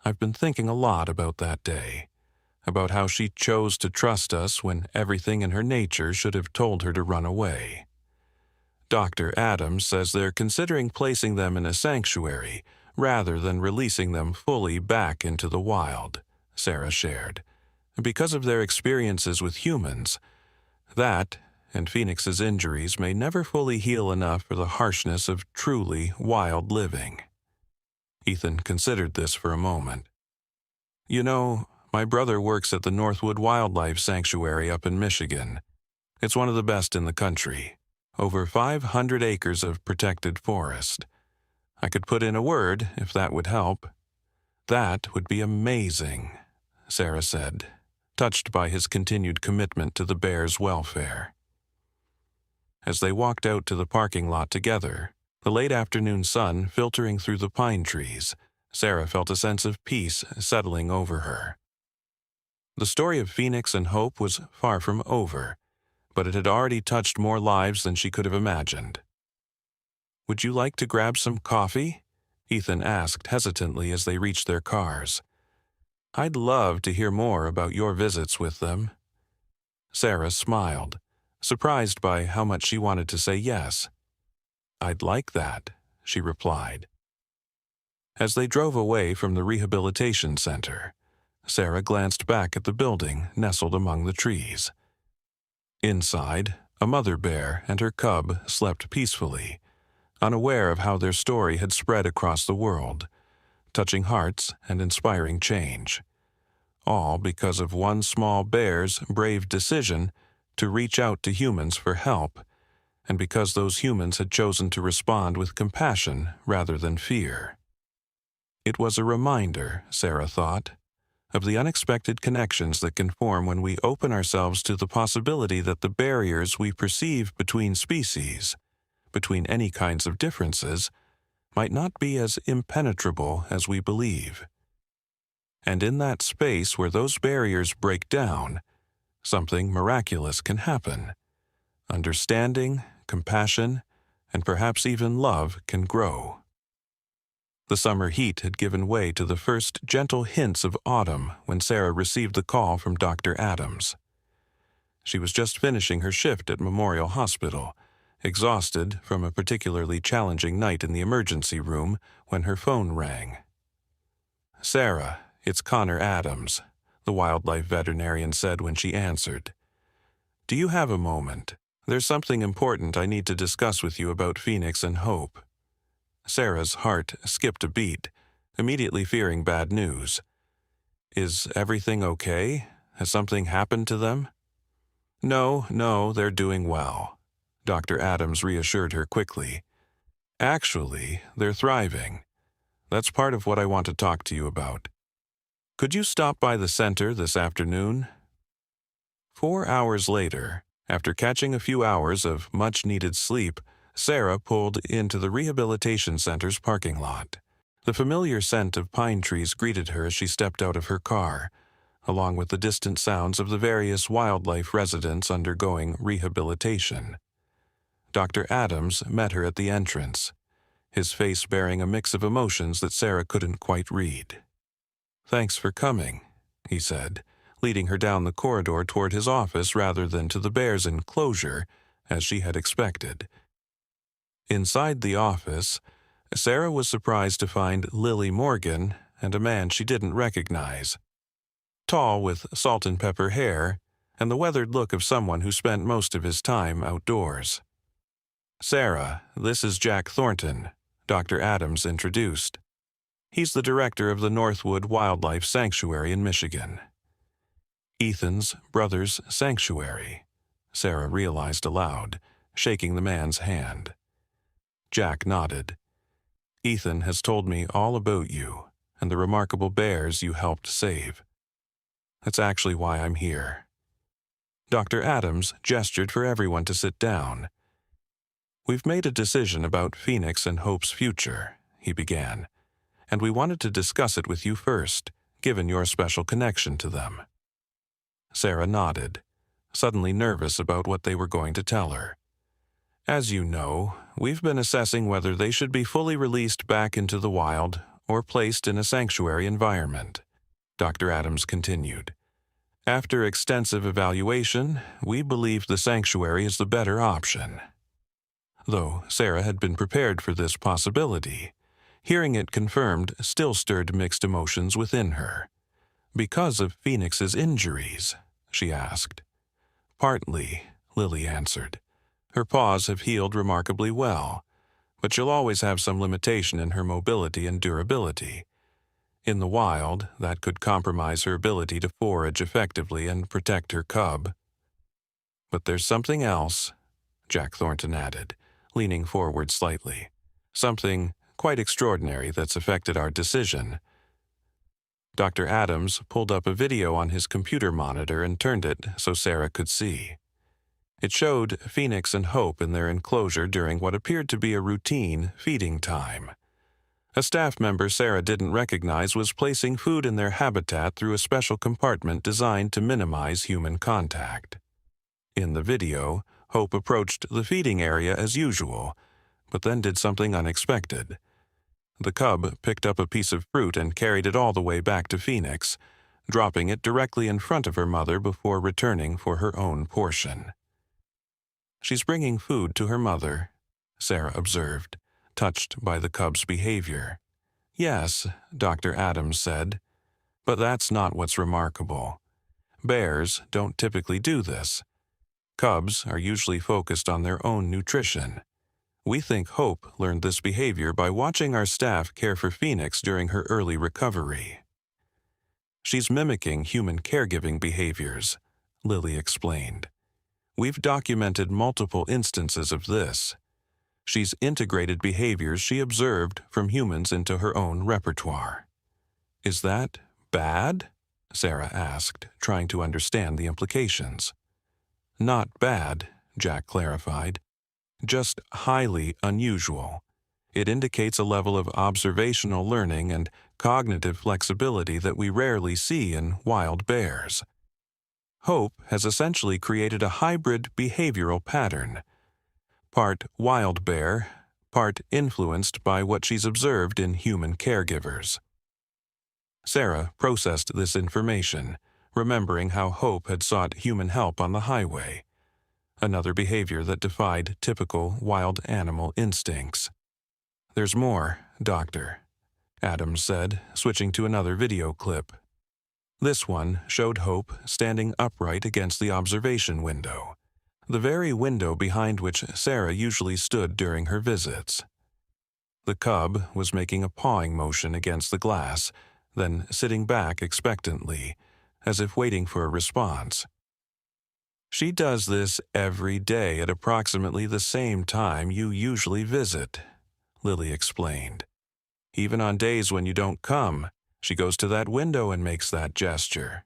"I've been thinking a lot about that day, about how she chose to trust us when everything in her nature should have told her to run away. Dr. Adams says they're considering placing them in a sanctuary rather than releasing them fully back into the wild," Sarah shared, "because of their experiences with humans. That, and Phoenix's injuries, may never fully heal enough for the harshness of truly wild living." Ethan considered this for a moment. "You know, my brother works at the Northwood Wildlife Sanctuary up in Michigan. It's one of the best in the country. Over 500 acres of protected forest. I could put in a word if that would help." "That would be amazing," Sarah said, touched by his continued commitment to the bear's welfare. As they walked out to the parking lot together, the late afternoon sun filtering through the pine trees, Sarah felt a sense of peace settling over her. The story of Phoenix and Hope was far from over, but it had already touched more lives than she could have imagined. "Would you like to grab some coffee?" Ethan asked hesitantly as they reached their cars. "I'd love to hear more about your visits with them." Sarah smiled, surprised by how much she wanted to say yes. "I'd like that," she replied. As they drove away from the rehabilitation center, Sarah glanced back at the building nestled among the trees. Inside, a mother bear and her cub slept peacefully, unaware of how their story had spread across the world, touching hearts and inspiring change. All because of one small bear's brave decision to reach out to humans for help, and because those humans had chosen to respond with compassion rather than fear. It was a reminder, Sarah thought, of the unexpected connections that can form when we open ourselves to the possibility that the barriers we perceive between species, between any kinds of differences, might not be as impenetrable as we believe. And in that space where those barriers break down, something miraculous can happen. Understanding, compassion, and perhaps even love can grow. The summer heat had given way to the first gentle hints of autumn when Sarah received the call from Dr. Adams. She was just finishing her shift at Memorial Hospital, exhausted from a particularly challenging night in the emergency room, when her phone rang. "Sarah, it's Connor Adams," the wildlife veterinarian said when she answered. "Do you have a moment? There's something important I need to discuss with you about Phoenix and Hope." Sarah's heart skipped a beat, immediately fearing bad news. "Is everything okay? Has something happened to them?" No, they're doing well," Dr. Adams reassured her quickly. "Actually, they're thriving. That's part of what I want to talk to you about. Could you stop by the center this afternoon?" 4 hours later, After catching a few hours of much-needed sleep, Sarah pulled into the rehabilitation center's parking lot. The familiar scent of pine trees greeted her as she stepped out of her car, along with the distant sounds of the various wildlife residents undergoing rehabilitation. Dr. Adams met her at the entrance, his face bearing a mix of emotions that Sarah couldn't quite read. "Thanks for coming," he said, leading her down the corridor toward his office rather than to the bear's enclosure, as she had expected. Inside the office, Sarah was surprised to find Lily Morgan and a man she didn't recognize. Tall with salt and pepper hair, and the weathered look of someone who spent most of his time outdoors. "Sarah, this is Jack Thornton," Dr. Adams introduced. "He's the director of the Northwood Wildlife Sanctuary in Michigan." Ethan's brother's sanctuary, Sarah realized aloud, shaking the man's hand. Jack nodded. "Ethan has told me all about you and the remarkable bears you helped save. That's actually why I'm here." Dr. Adams gestured for everyone to sit down. "We've made a decision about Phoenix and Hope's future," he began, "and we wanted to discuss it with you first, given your special connection to them." Sarah nodded, suddenly nervous about what they were going to tell her. "As you know, we've been assessing whether they should be fully released back into the wild or placed in a sanctuary environment," Dr. Adams continued. "After extensive evaluation, we believe the sanctuary is the better option." Though Sarah had been prepared for this possibility, hearing it confirmed still stirred mixed emotions within her. "Because of Phoenix's injuries?" she asked. "Partly," Lily answered. "Her paws have healed remarkably well, but she'll always have some limitation in her mobility and durability. In the wild, that could compromise her ability to forage effectively and protect her cub. But there's something else," Jack Thornton added, leaning forward slightly. "Something quite extraordinary that's affected our decision." Dr. Adams pulled up a video on his computer monitor and turned it so Sarah could see. It showed Phoenix and Hope in their enclosure during what appeared to be a routine feeding time. A staff member Sarah didn't recognize was placing food in their habitat through a special compartment designed to minimize human contact. In the video, Hope approached the feeding area as usual, but then did something unexpected. The cub picked up a piece of fruit and carried it all the way back to Phoenix, dropping it directly in front of her mother before returning for her own portion. "She's bringing food to her mother," Sarah observed, touched by the cub's behavior. "Yes," Dr. Adams said, "but that's not what's remarkable. Bears don't typically do this. Cubs are usually focused on their own nutrition. We think Hope learned this behavior by watching our staff care for Phoenix during her early recovery." "She's mimicking human caregiving behaviors," Lily explained. "We've documented multiple instances of this. She's integrated behaviors she observed from humans into her own repertoire." "Is that bad?" Sarah asked, trying to understand the implications. "Not bad," Jack clarified. "Just highly unusual. It indicates a level of observational learning and cognitive flexibility that we rarely see in wild bears. Hope has essentially created a hybrid behavioral pattern, part wild bear, part influenced by what she's observed in human caregivers." Sarah processed this information, remembering how Hope had sought human help on the highway, another behavior that defied typical wild animal instincts. "There's more, Doctor," Adams said, switching to another video clip. This one showed Hope standing upright against the observation window, the very window behind which Sarah usually stood during her visits. The cub was making a pawing motion against the glass, then sitting back expectantly, as if waiting for a response. "She does this every day at approximately the same time you usually visit," Lily explained. "Even on days when you don't come, she goes to that window and makes that gesture."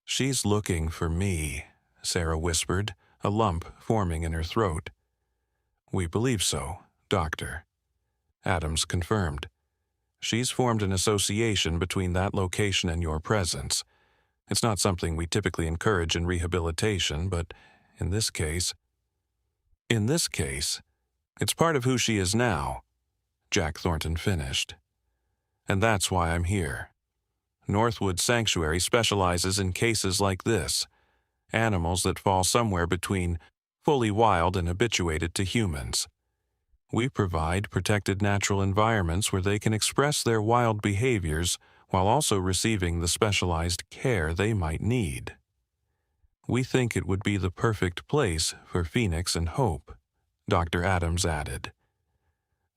"She's looking for me," Sarah whispered, a lump forming in her throat. "We believe so, Doctor." Adams confirmed. "She's formed an association between that location and your presence. It's not something we typically encourage in rehabilitation, but in this case, it's part of who she is now," Jack Thornton finished. "And that's why I'm here. Northwood Sanctuary specializes in cases like this, animals that fall somewhere between fully wild and habituated to humans. We provide protected natural environments where they can express their wild behaviors while also receiving the specialized care they might need. We think it would be the perfect place for Phoenix and Hope," Dr. Adams added.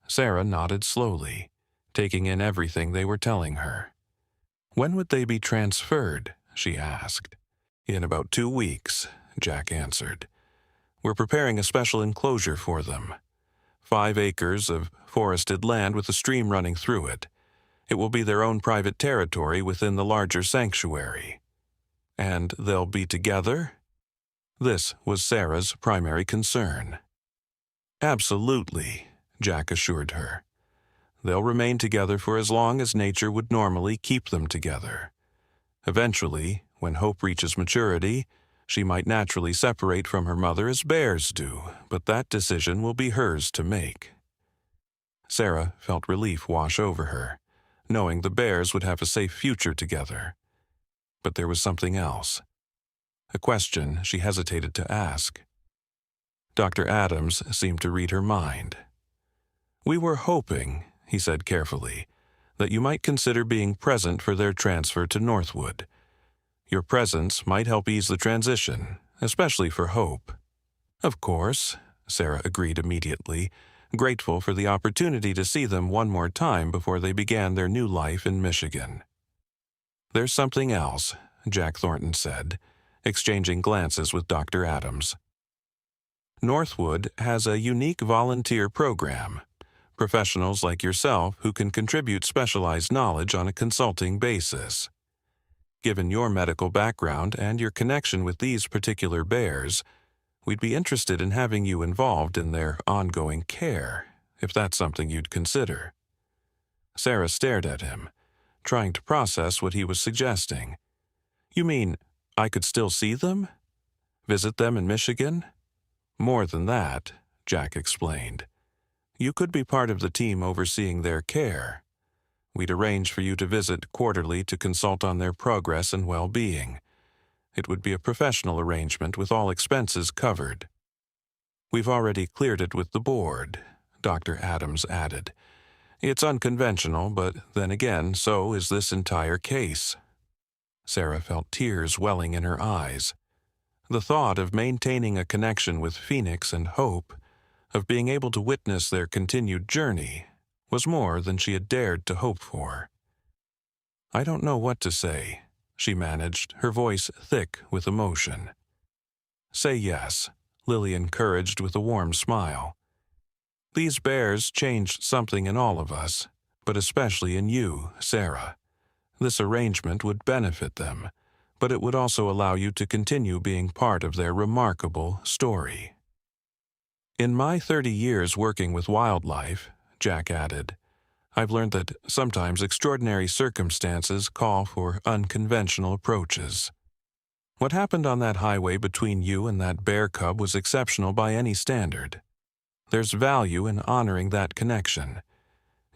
Sarah nodded slowly, taking in everything they were telling her. "When would they be transferred?" she asked. "In about 2 weeks," Jack answered. "We're preparing a special enclosure for them. 5 acres of forested land with a stream running through it. It will be their own private territory within the larger sanctuary." "And they'll be together?" This was Sarah's primary concern. "Absolutely," Jack assured her. "They'll remain together for as long as nature would normally keep them together. Eventually, when Hope reaches maturity, she might naturally separate from her mother as bears do, but that decision will be hers to make." Sarah felt relief wash over her, knowing the bears would have a safe future together. But there was something else. A question she hesitated to ask. Dr. Adams seemed to read her mind. "We were hoping," he said carefully, "that you might consider being present for their transfer to Northwood. Your presence might help ease the transition, especially for Hope." "Of course," Sarah agreed immediately, grateful for the opportunity to see them one more time before they began their new life in Michigan. "There's something else," Jack Thornton said, exchanging glances with Dr. Adams. "Northwood has a unique volunteer program, professionals like yourself who can contribute specialized knowledge on a consulting basis. Given your medical background and your connection with these particular bears, we'd be interested in having you involved in their ongoing care, if that's something you'd consider." Sarah stared at him, trying to process what he was suggesting. "You mean I could still see them? Visit them in Michigan?" "More than that," Jack explained. "You could be part of the team overseeing their care. We'd arrange for you to visit quarterly to consult on their progress and well-being. It would be a professional arrangement with all expenses covered." "We've already cleared it with the board," Dr. Adams added. "It's unconventional, but then again, so is this entire case." Sarah felt tears welling in her eyes. The thought of maintaining a connection with Phoenix and Hope, of being able to witness their continued journey, was more than she had dared to hope for. "I don't know what to say," she managed, her voice thick with emotion. "Say yes," Lily encouraged with a warm smile. "These bears changed something in all of us, but especially in you, Sarah. This arrangement would benefit them, but it would also allow you to continue being part of their remarkable story." "In my 30 years working with wildlife," Jack added, "I've learned that sometimes extraordinary circumstances call for unconventional approaches. What happened on that highway between you and that bear cub was exceptional by any standard. There's value in honoring that connection,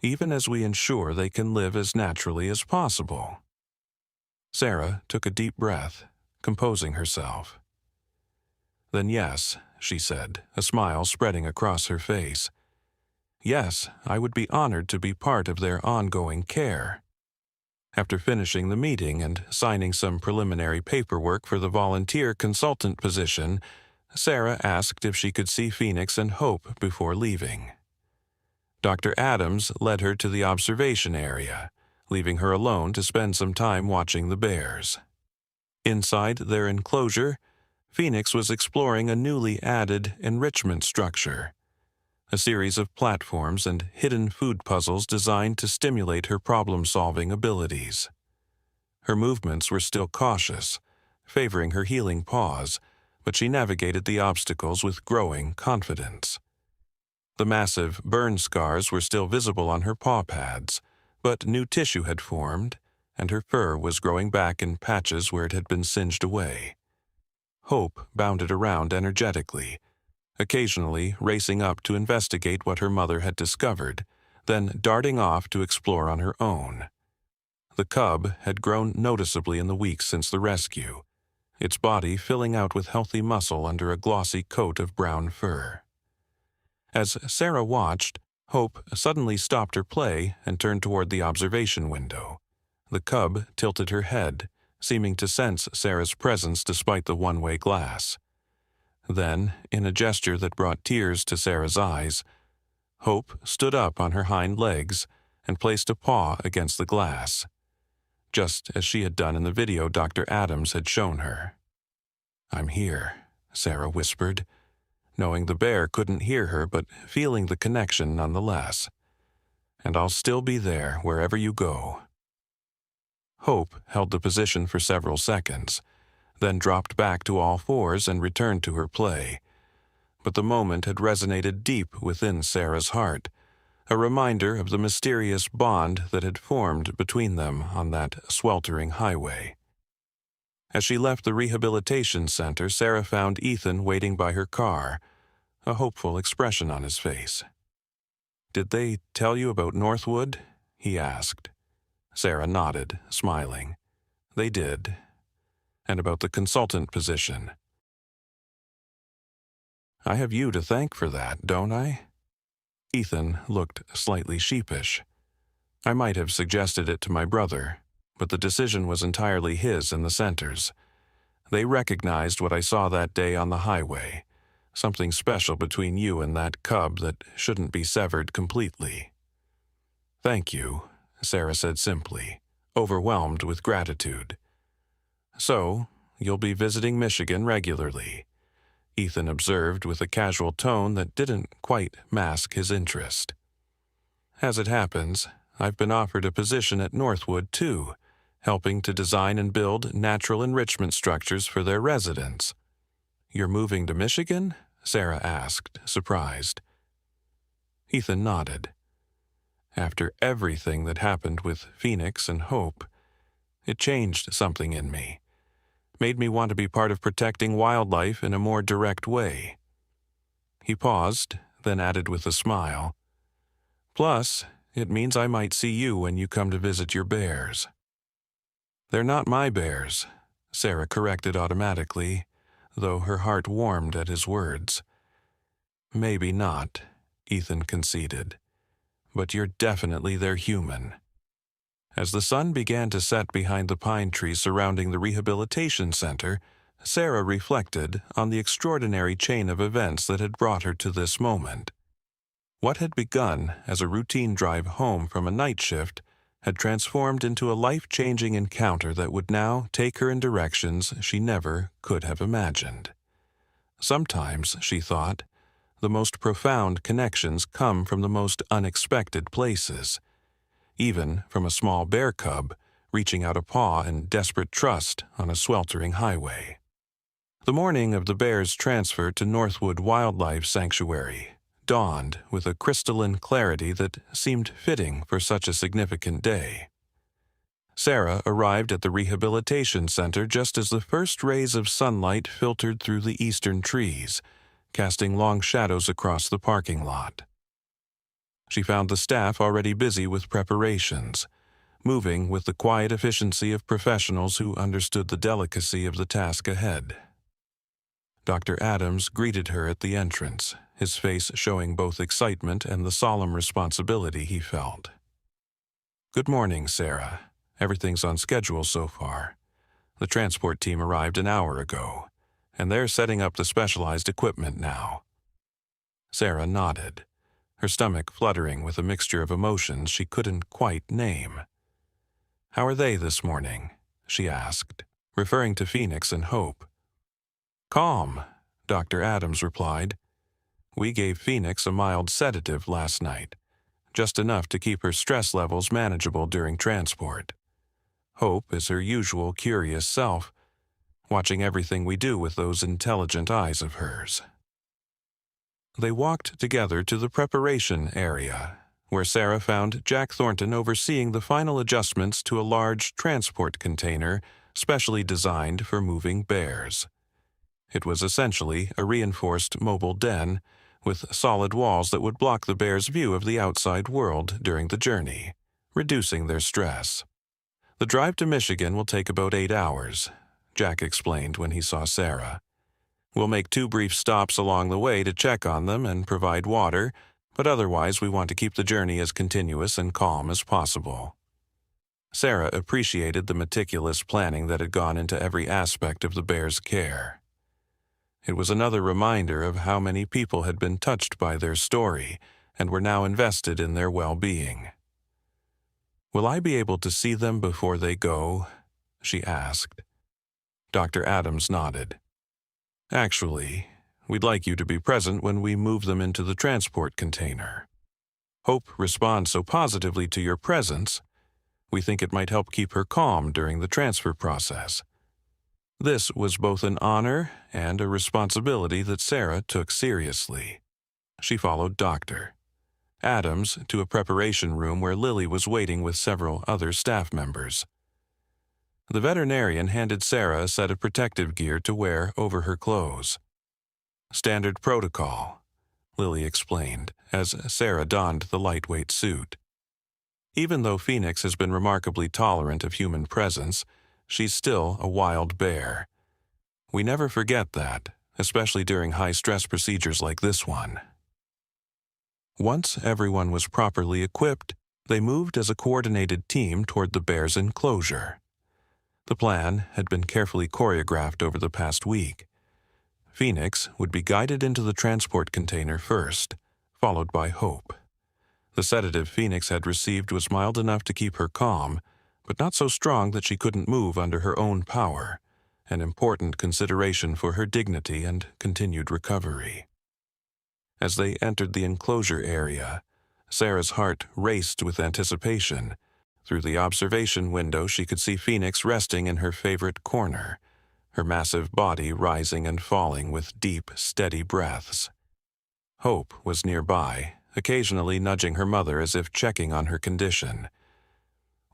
even as we ensure they can live as naturally as possible." Sarah took a deep breath, composing herself. "Then yes," she said, a smile spreading across her face. "Yes, I would be honored to be part of their ongoing care." After finishing the meeting and signing some preliminary paperwork for the volunteer consultant position, Sarah asked if she could see Phoenix and Hope before leaving. Dr. Adams led her to the observation area, leaving her alone to spend some time watching the bears. Inside their enclosure, Phoenix was exploring a newly added enrichment structure, a series of platforms and hidden food puzzles designed to stimulate her problem-solving abilities. Her movements were still cautious, favoring her healing paws, but she navigated the obstacles with growing confidence. The massive burn scars were still visible on her paw pads, but new tissue had formed, and her fur was growing back in patches where it had been singed away. Hope bounded around energetically, occasionally racing up to investigate what her mother had discovered, then darting off to explore on her own. The cub had grown noticeably in the weeks since the rescue, its body filling out with healthy muscle under a glossy coat of brown fur. As Sarah watched, Hope suddenly stopped her play and turned toward the observation window. The cub tilted her head, seeming to sense Sarah's presence despite the one-way glass. Then, in a gesture that brought tears to Sarah's eyes, Hope stood up on her hind legs and placed a paw against the glass, just as she had done in the video Dr. Adams had shown her. "I'm here," Sarah whispered, knowing the bear couldn't hear her but feeling the connection nonetheless. "And I'll still be there wherever you go." Hope held the position for several seconds, then dropped back to all fours and returned to her play. But the moment had resonated deep within Sarah's heart, a reminder of the mysterious bond that had formed between them on that sweltering highway. As she left the rehabilitation center, Sarah found Ethan waiting by her car, a hopeful expression on his face. "Did they tell you about Northwood?" he asked. Sarah nodded, smiling. "They did. And about the consultant position." "I have you to thank for that, don't I?" Ethan looked slightly sheepish. "I might have suggested it to my brother, but the decision was entirely his and the center's. They recognized what I saw that day on the highway, something special between you and that cub that shouldn't be severed completely." "Thank you," Sarah said simply, overwhelmed with gratitude. "So, you'll be visiting Michigan regularly," Ethan observed with a casual tone that didn't quite mask his interest. "As it happens, I've been offered a position at Northwood, too, helping to design and build natural enrichment structures for their residents." "You're moving to Michigan?" Sarah asked, surprised. Ethan nodded. "After everything that happened with Phoenix and Hope, it changed something in me. Made me want to be part of protecting wildlife in a more direct way." He paused, then added with a smile, "Plus, it means I might see you when you come to visit your bears." "They're not my bears," Sarah corrected automatically, though her heart warmed at his words. "Maybe not," Ethan conceded, "but you're definitely their human." As the sun began to set behind the pine trees surrounding the rehabilitation center, Sarah reflected on the extraordinary chain of events that had brought her to this moment. What had begun as a routine drive home from a night shift had transformed into a life-changing encounter that would now take her in directions she never could have imagined. Sometimes, she thought, the most profound connections come from the most unexpected places, even from a small bear cub reaching out a paw in desperate trust on a sweltering highway. The morning of the bear's transfer to Northwood Wildlife Sanctuary dawned with a crystalline clarity that seemed fitting for such a significant day. Sarah arrived at the rehabilitation center just as the first rays of sunlight filtered through the eastern trees, casting long shadows across the parking lot. She found the staff already busy with preparations, moving with the quiet efficiency of professionals who understood the delicacy of the task ahead. Dr. Adams greeted her at the entrance, his face showing both excitement and the solemn responsibility he felt. "Good morning, Sarah. Everything's on schedule so far. The transport team arrived an hour ago, and they're setting up the specialized equipment now." Sarah nodded, her stomach fluttering with a mixture of emotions she couldn't quite name. "How are they this morning?" she asked, referring to Phoenix and Hope. "Calm," Dr. Adams replied. "We gave Phoenix a mild sedative last night, just enough to keep her stress levels manageable during transport. Hope is her usual curious self, watching everything we do with those intelligent eyes of hers. They walked together to the preparation area, where Sarah found Jack Thornton overseeing the final adjustments to a large transport container specially designed for moving bears. It was essentially a reinforced mobile den with solid walls that would block the bears' view of the outside world during the journey, reducing their stress. The drive to Michigan will take about 8 hours, Jack explained when he saw Sarah. We'll make 2 brief stops along the way to check on them and provide water, but otherwise we want to keep the journey as continuous and calm as possible. Sarah appreciated the meticulous planning that had gone into every aspect of the bear's care. It was another reminder of how many people had been touched by their story and were now invested in their well-being. "Will I be able to see them before they go?" she asked. Dr. Adams nodded. "Actually, we'd like you to be present when we move them into the transport container. Hope responds so positively to your presence, we think it might help keep her calm during the transfer process." This was both an honor and a responsibility that Sarah took seriously. She followed Dr. Adams to a preparation room where Lily was waiting with several other staff members. The veterinarian handed Sarah a set of protective gear to wear over her clothes. "Standard protocol," Lily explained as Sarah donned the lightweight suit. Even though Phoenix has been remarkably tolerant of human presence, she's still a wild bear. We never forget that, especially during high-stress procedures like this one. Once everyone was properly equipped, they moved as a coordinated team toward the bear's enclosure. The plan had been carefully choreographed over the past week. Phoenix would be guided into the transport container first, followed by Hope. The sedative Phoenix had received was mild enough to keep her calm, but not so strong that she couldn't move under her own power, an important consideration for her dignity and continued recovery. As they entered the enclosure area, Sarah's heart raced with anticipation. Through the observation window, she could see Phoenix resting in her favorite corner, her massive body rising and falling with deep, steady breaths. Hope was nearby, occasionally nudging her mother as if checking on her condition.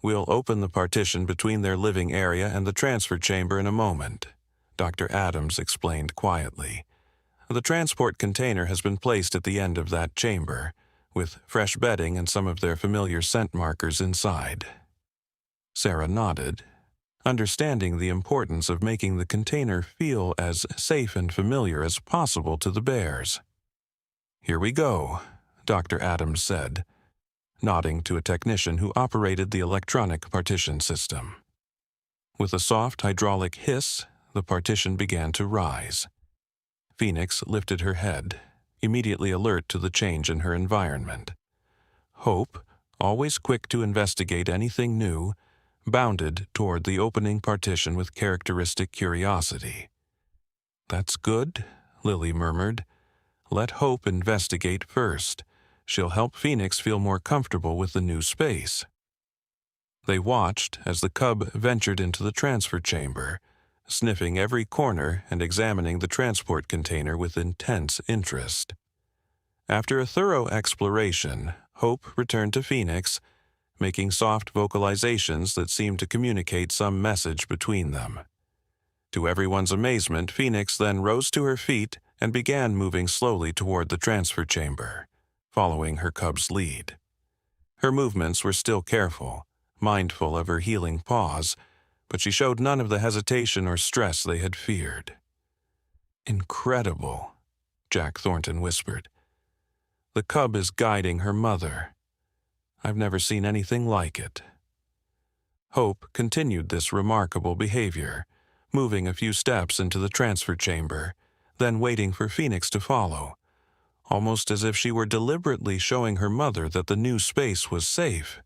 "We'll open the partition between their living area and the transfer chamber in a moment," Dr. Adams explained quietly. "The transport container has been placed at the end of that chamber, with fresh bedding and some of their familiar scent markers inside." Sarah nodded, understanding the importance of making the container feel as safe and familiar as possible to the bears. "Here we go," Dr. Adams said, nodding to a technician who operated the electronic partition system. With a soft hydraulic hiss, the partition began to rise. Phoenix lifted her head, immediately alert to the change in her environment. Hope, always quick to investigate anything new, bounded toward the opening partition with characteristic curiosity. "That's good," Lily murmured. "Let Hope investigate first. She'll help Phoenix feel more comfortable with the new space." They watched as the cub ventured into the transfer chamber, sniffing every corner and examining the transport container with intense interest. After a thorough exploration, Hope returned to Phoenix, making soft vocalizations that seemed to communicate some message between them. To everyone's amazement, Phoenix then rose to her feet and began moving slowly toward the transfer chamber, following her cub's lead. Her movements were still careful, mindful of her healing paws, but she showed none of the hesitation or stress they had feared. "Incredible," Jack Thornton whispered. "The cub is guiding her mother. I've never seen anything like it." Hope continued this remarkable behavior, moving a few steps into the transfer chamber, then waiting for Phoenix to follow, almost as if she were deliberately showing her mother that the new space was safe.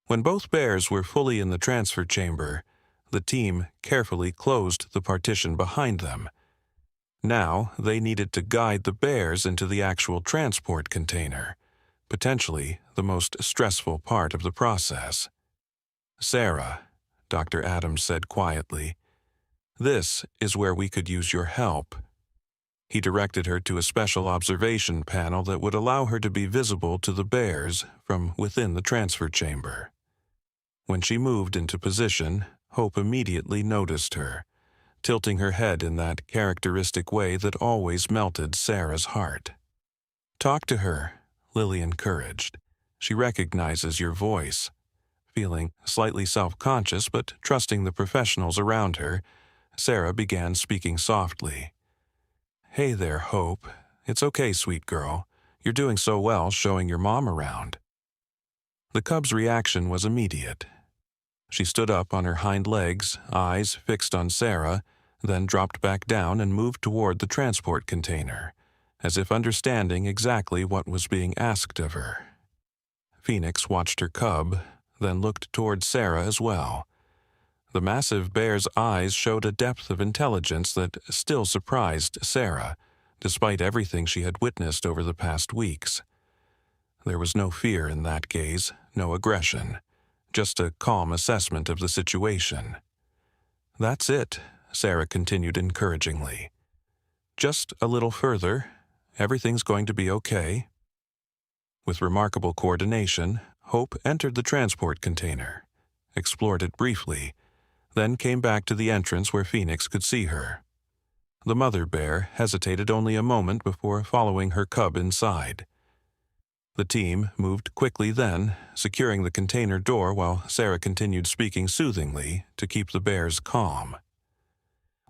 When both bears were fully in the transfer chamber, the team carefully closed the partition behind them. Now they needed to guide the bears into the actual transport container, potentially the most stressful part of the process. "Sarah," Dr. Adams said quietly, This is where we could use your help." He directed her to a special observation panel that would allow her to be visible to the bears from within the transfer chamber. When she moved into position, Hope immediately noticed her, tilting her head in that characteristic way that always melted Sarah's heart. "Talk to her," Lily encouraged. "She recognizes your voice." Feeling slightly self-conscious but trusting the professionals around her, Sarah began speaking softly. "Hey there, Hope. It's okay, sweet girl. You're doing so well showing your mom around." The cub's reaction was immediate. She stood up on her hind legs, eyes fixed on Sarah, then dropped back down and moved toward the transport container, as if understanding exactly what was being asked of her. Phoenix watched her cub, then looked toward Sarah as well. The massive bear's eyes showed a depth of intelligence that still surprised Sarah, despite everything she had witnessed over the past weeks. There was no fear in that gaze, no aggression, just a calm assessment of the situation. "That's it," Sarah continued encouragingly. "Just a little further. Everything's going to be okay." With remarkable coordination, Hope entered the transport container, explored it briefly, then came back to the entrance where Phoenix could see her. The mother bear hesitated only a moment before following her cub inside. The team moved quickly then, securing the container door while Sarah continued speaking soothingly to keep the bears calm.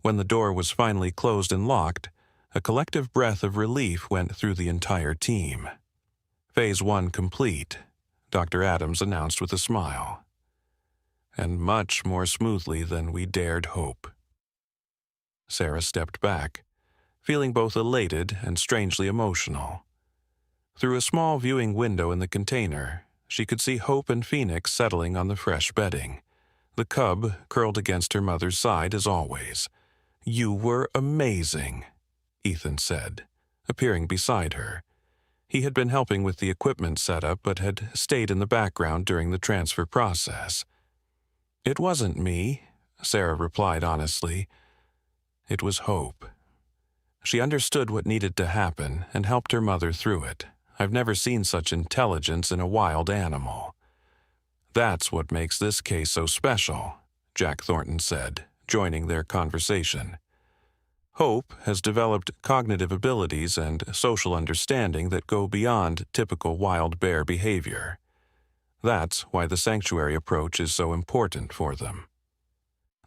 When the door was finally closed and locked, a collective breath of relief went through the entire team. "Phase 1 complete," Dr. Adams announced with a smile. "And much more smoothly than we dared hope." Sarah stepped back, feeling both elated and strangely emotional. Through a small viewing window in the container, she could see Hope and Phoenix settling on the fresh bedding, the cub curled against her mother's side as always. "You were amazing," Ethan said, appearing beside her. He had been helping with the equipment setup but had stayed in the background during the transfer process. "It wasn't me," Sarah replied honestly. "It was Hope. She understood what needed to happen and helped her mother through it. I've never seen such intelligence in a wild animal." "That's what makes this case so special," Jack Thornton said, joining their conversation. "Hope has developed cognitive abilities and social understanding that go beyond typical wild bear behavior. That's why the sanctuary approach is so important for them."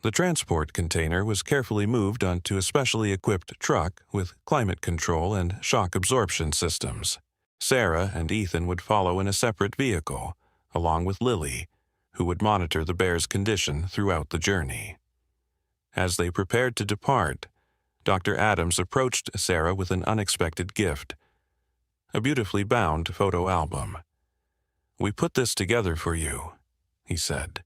The transport container was carefully moved onto a specially equipped truck with climate control and shock absorption systems. Sarah and Ethan would follow in a separate vehicle, along with Lily, who would monitor the bear's condition throughout the journey. As they prepared to depart, Dr. Adams approached Sarah with an unexpected gift, a beautifully bound photo album. "We put this together for you," he said.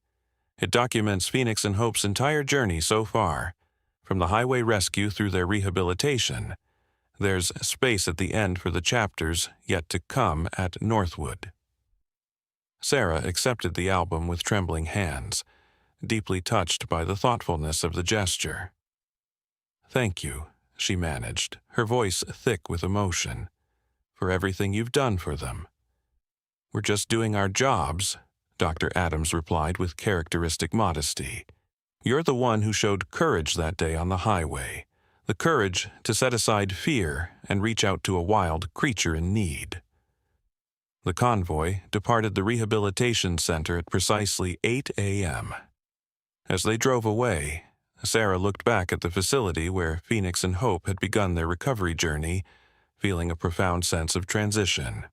"It documents Phoenix and Hope's entire journey so far, from the highway rescue through their rehabilitation. There's space at the end for the chapters yet to come at Northwood." Sarah accepted the album with trembling hands, deeply touched by the thoughtfulness of the gesture. "Thank you," she managed, her voice thick with emotion, "for everything you've done for them." "We're just doing our jobs," Dr. Adams replied with characteristic modesty. "You're the one who showed courage that day on the highway, the courage to set aside fear and reach out to a wild creature in need." The convoy departed the rehabilitation center at precisely 8 a.m. As they drove away, Sarah looked back at the facility where Phoenix and Hope had begun their recovery journey, feeling a profound sense of transition.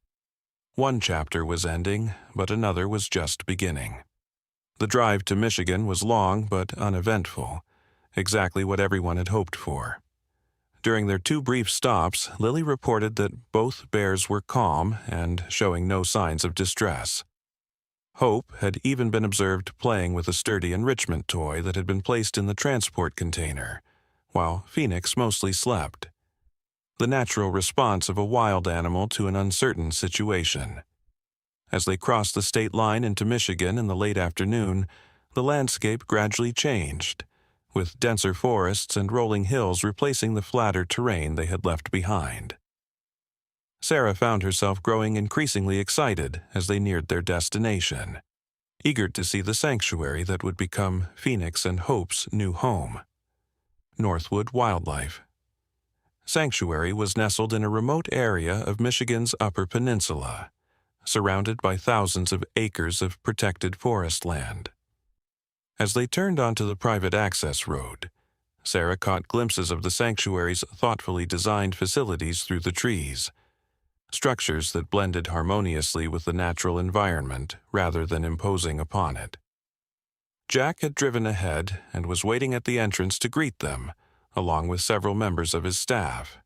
One chapter was ending, but another was just beginning. The drive to Michigan was long but uneventful, exactly what everyone had hoped for. During their 2 brief stops, Lily reported that both bears were calm and showing no signs of distress. Hope had even been observed playing with a sturdy enrichment toy that had been placed in the transport container, while Phoenix mostly slept. The natural response of a wild animal to an uncertain situation. As they crossed the state line into Michigan in the late afternoon, the landscape gradually changed, with denser forests and rolling hills replacing the flatter terrain they had left behind. Sarah found herself growing increasingly excited as they neared their destination, eager to see the sanctuary that would become Phoenix and Hope's new home. Northwood Wildlife Sanctuary was nestled in a remote area of Michigan's Upper Peninsula, surrounded by thousands of acres of protected forest land. As they turned onto the private access road, Sarah caught glimpses of the sanctuary's thoughtfully designed facilities through the trees, structures that blended harmoniously with the natural environment rather than imposing upon it. Jack had driven ahead and was waiting at the entrance to greet them, along with several members of his staff.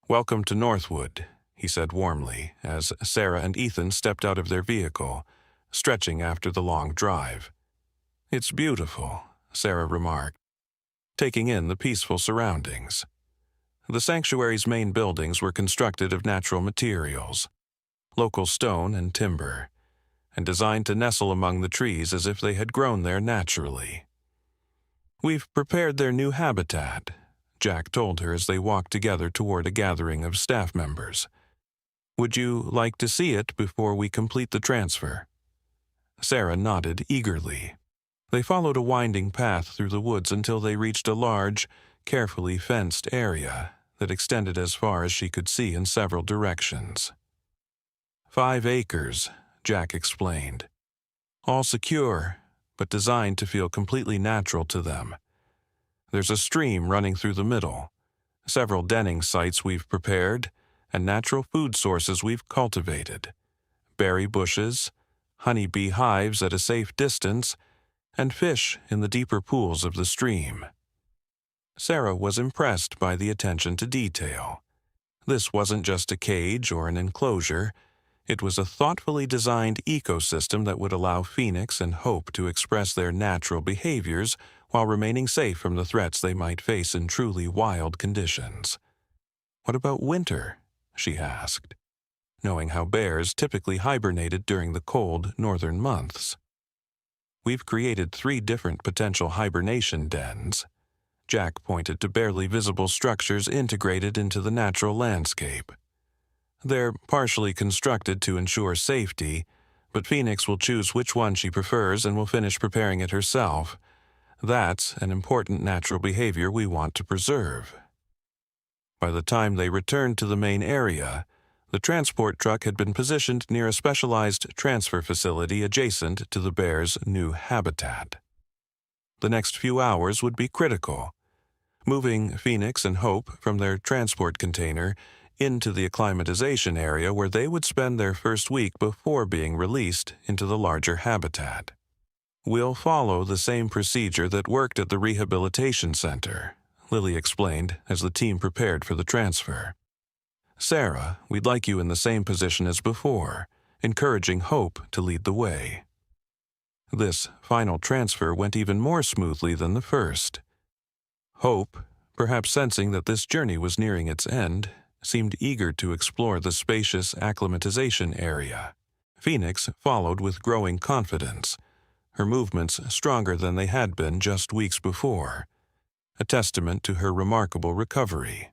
"Welcome to Northwood," he said warmly as Sarah and Ethan stepped out of their vehicle, stretching after the long drive. "It's beautiful," Sarah remarked, taking in the peaceful surroundings. The sanctuary's main buildings were constructed of natural materials, local stone and timber, and designed to nestle among the trees as if they had grown there naturally. "We've prepared their new habitat," Jack told her as they walked together toward a gathering of staff members. "Would you like to see it before we complete the transfer?" Sarah nodded eagerly. They followed a winding path through the woods until they reached a large, carefully fenced area that extended as far as she could see in several directions. 5 acres, Jack explained. All secure, but designed to feel completely natural to them. There's a stream running through the middle, several denning sites we've prepared, and natural food sources we've cultivated. Berry bushes, honeybee hives at a safe distance, and fish in the deeper pools of the stream. Sarah was impressed by the attention to detail. This wasn't just a cage or an enclosure. It was a thoughtfully designed ecosystem that would allow Phoenix and Hope to express their natural behaviors while remaining safe from the threats they might face in truly wild conditions. "What about winter?" she asked, knowing how bears typically hibernated during the cold northern months. "We've created 3 different potential hibernation dens." Jack pointed to barely visible structures integrated into the natural landscape. "They're partially constructed to ensure safety, but Phoenix will choose which one she prefers and will finish preparing it herself. That's an important natural behavior we want to preserve." By the time they returned to the main area, the transport truck had been positioned near a specialized transfer facility adjacent to the bear's new habitat. The next few hours would be critical, moving Phoenix and Hope from their transport container into the acclimatization area where they would spend their first week before being released into the larger habitat. "We'll follow the same procedure that worked at the rehabilitation center," Lily explained as the team prepared for the transfer. "Sarah, we'd like you in the same position as before, encouraging Hope to lead the way." This final transfer went even more smoothly than the first. Hope, perhaps sensing that this journey was nearing its end, seemed eager to explore the spacious acclimatization area. Phoenix followed with growing confidence, her movements stronger than they had been just weeks before, a testament to her remarkable recovery.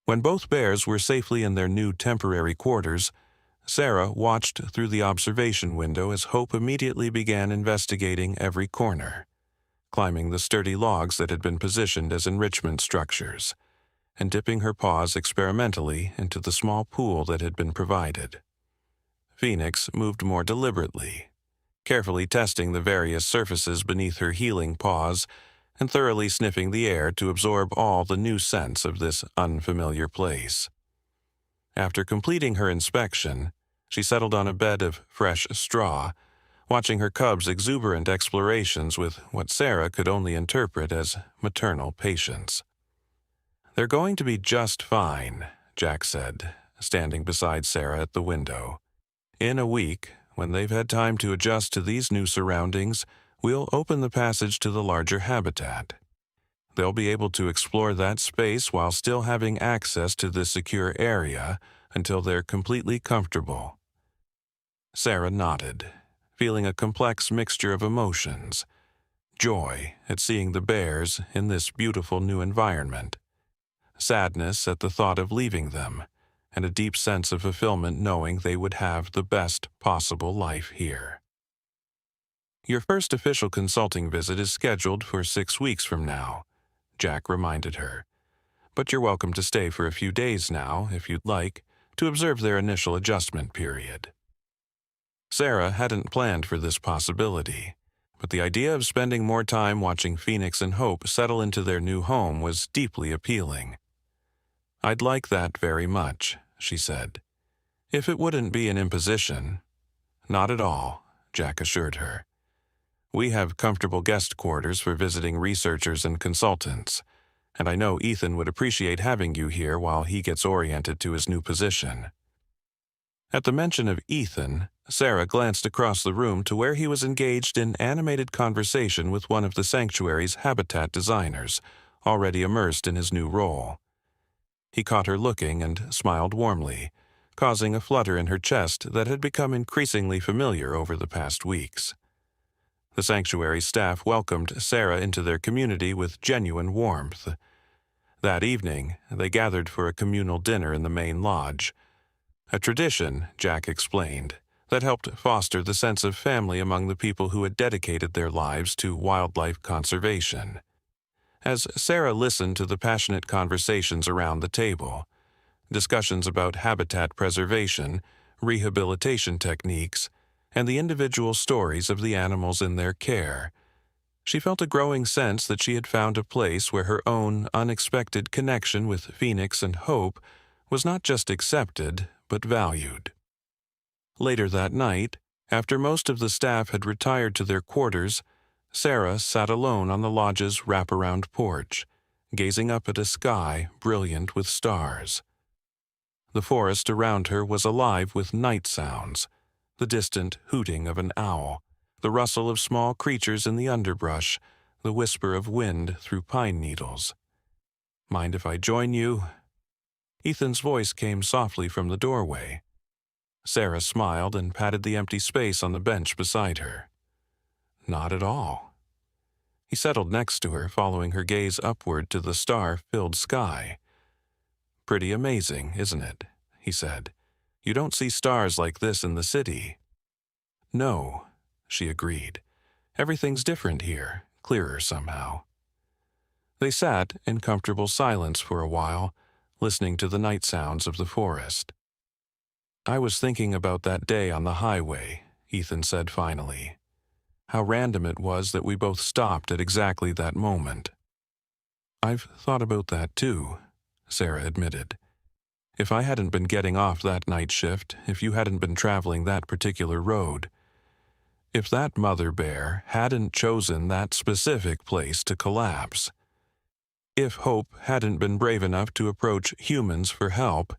When both bears were safely in their new temporary quarters, Sarah watched through the observation window as Hope immediately began investigating every corner, climbing the sturdy logs that had been positioned as enrichment structures, and dipping her paws experimentally into the small pool that had been provided. Phoenix moved more deliberately, carefully testing the various surfaces beneath her healing paws and thoroughly sniffing the air to absorb all the new scents of this unfamiliar place. After completing her inspection, she settled on a bed of fresh straw, watching her cubs' exuberant explorations with what Sarah could only interpret as maternal patience. "They're going to be just fine," Jack said, standing beside Sarah at the window. "In a week, when they've had time to adjust to these new surroundings, we'll open the passage to the larger habitat. They'll be able to explore that space while still having access to the secure area until they're completely comfortable." Sarah nodded, feeling a complex mixture of emotions. joy at seeing the bears in this beautiful new environment, sadness at the thought of leaving them, and a deep sense of fulfillment knowing they would have the best possible life here. Your first official consulting visit is scheduled for 6 weeks from now, Jack reminded her. But you're welcome to stay for a few days now, if you'd like, to observe their initial adjustment period. Sarah hadn't planned for this possibility, but the idea of spending more time watching Phoenix and Hope settle into their new home was deeply appealing. "I'd like that very much," she said. "If it wouldn't be an imposition." "Not at all," Jack assured her. "We have comfortable guest quarters for visiting researchers and consultants, and I know Ethan would appreciate having you here while he gets oriented to his new position." At the mention of Ethan, Sarah glanced across the room to where he was engaged in animated conversation with one of the sanctuary's habitat designers, already immersed in his new role. He caught her looking and smiled warmly, causing a flutter in her chest that had become increasingly familiar over the past weeks. The sanctuary staff welcomed Sarah into their community with genuine warmth. That evening, they gathered for a communal dinner in the main lodge, a tradition, Jack explained, that helped foster the sense of family among the people who had dedicated their lives to wildlife conservation. As Sarah listened to the passionate conversations around the table, discussions about habitat preservation, rehabilitation techniques, and the individual stories of the animals in their care, she felt a growing sense that she had found a place where her own unexpected connection with Phoenix and Hope was not just accepted, but valued. Later that night, after most of the staff had retired to their quarters, Sarah sat alone on the lodge's wraparound porch, gazing up at a sky brilliant with stars. The forest around her was alive with night sounds, the distant hooting of an owl, the rustle of small creatures in the underbrush, the whisper of wind through pine needles. "Mind if I join you?" Ethan's voice came softly from the doorway. Sarah smiled and patted the empty space on the bench beside her. "Not at all." He settled next to her, following her gaze upward to the star-filled sky. "Pretty amazing, isn't it?" he said. "You don't see stars like this in the city." "No," she agreed. "Everything's different here, clearer somehow." They sat in comfortable silence for a while, listening to the night sounds of the forest. "I was thinking about that day on the highway," Ethan said finally. "How random it was that we both stopped at exactly that moment." "I've thought about that too," Sarah admitted. "If I hadn't been getting off that night shift, if you hadn't been traveling that particular road, if that mother bear hadn't chosen that specific place to collapse, if Hope hadn't been brave enough to approach humans for help,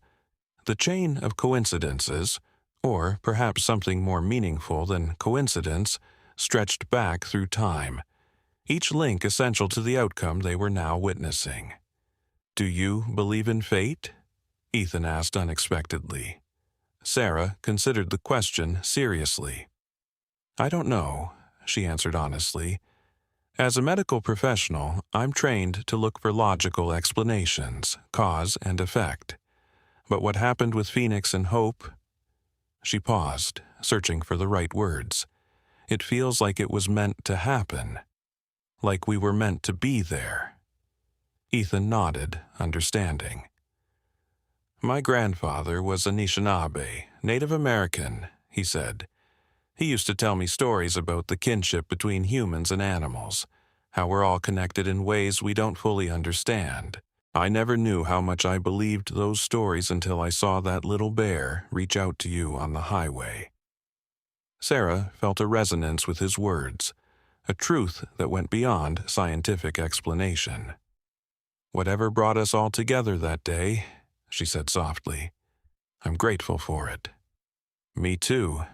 the chain of coincidences, or perhaps something more meaningful than coincidence, stretched back through time, each link essential to the outcome they were now witnessing. "Do you believe in fate?" Ethan asked unexpectedly. Sarah considered the question seriously. "I don't know," she answered honestly. "As a medical professional, I'm trained to look for logical explanations, cause and effect. But what happened with Phoenix and Hope?" She paused, searching for the right words. "It feels like it was meant to happen. Like we were meant to be there." Ethan nodded, understanding. "My grandfather was Anishinaabe, Native American," he said. "He used to tell me stories about the kinship between humans and animals, how we're all connected in ways we don't fully understand. I never knew how much I believed those stories until I saw that little bear reach out to you on the highway." Sarah felt a resonance with his words, a truth that went beyond scientific explanation. "Whatever brought us all together that day," she said softly, "I'm grateful for it." "Me too,"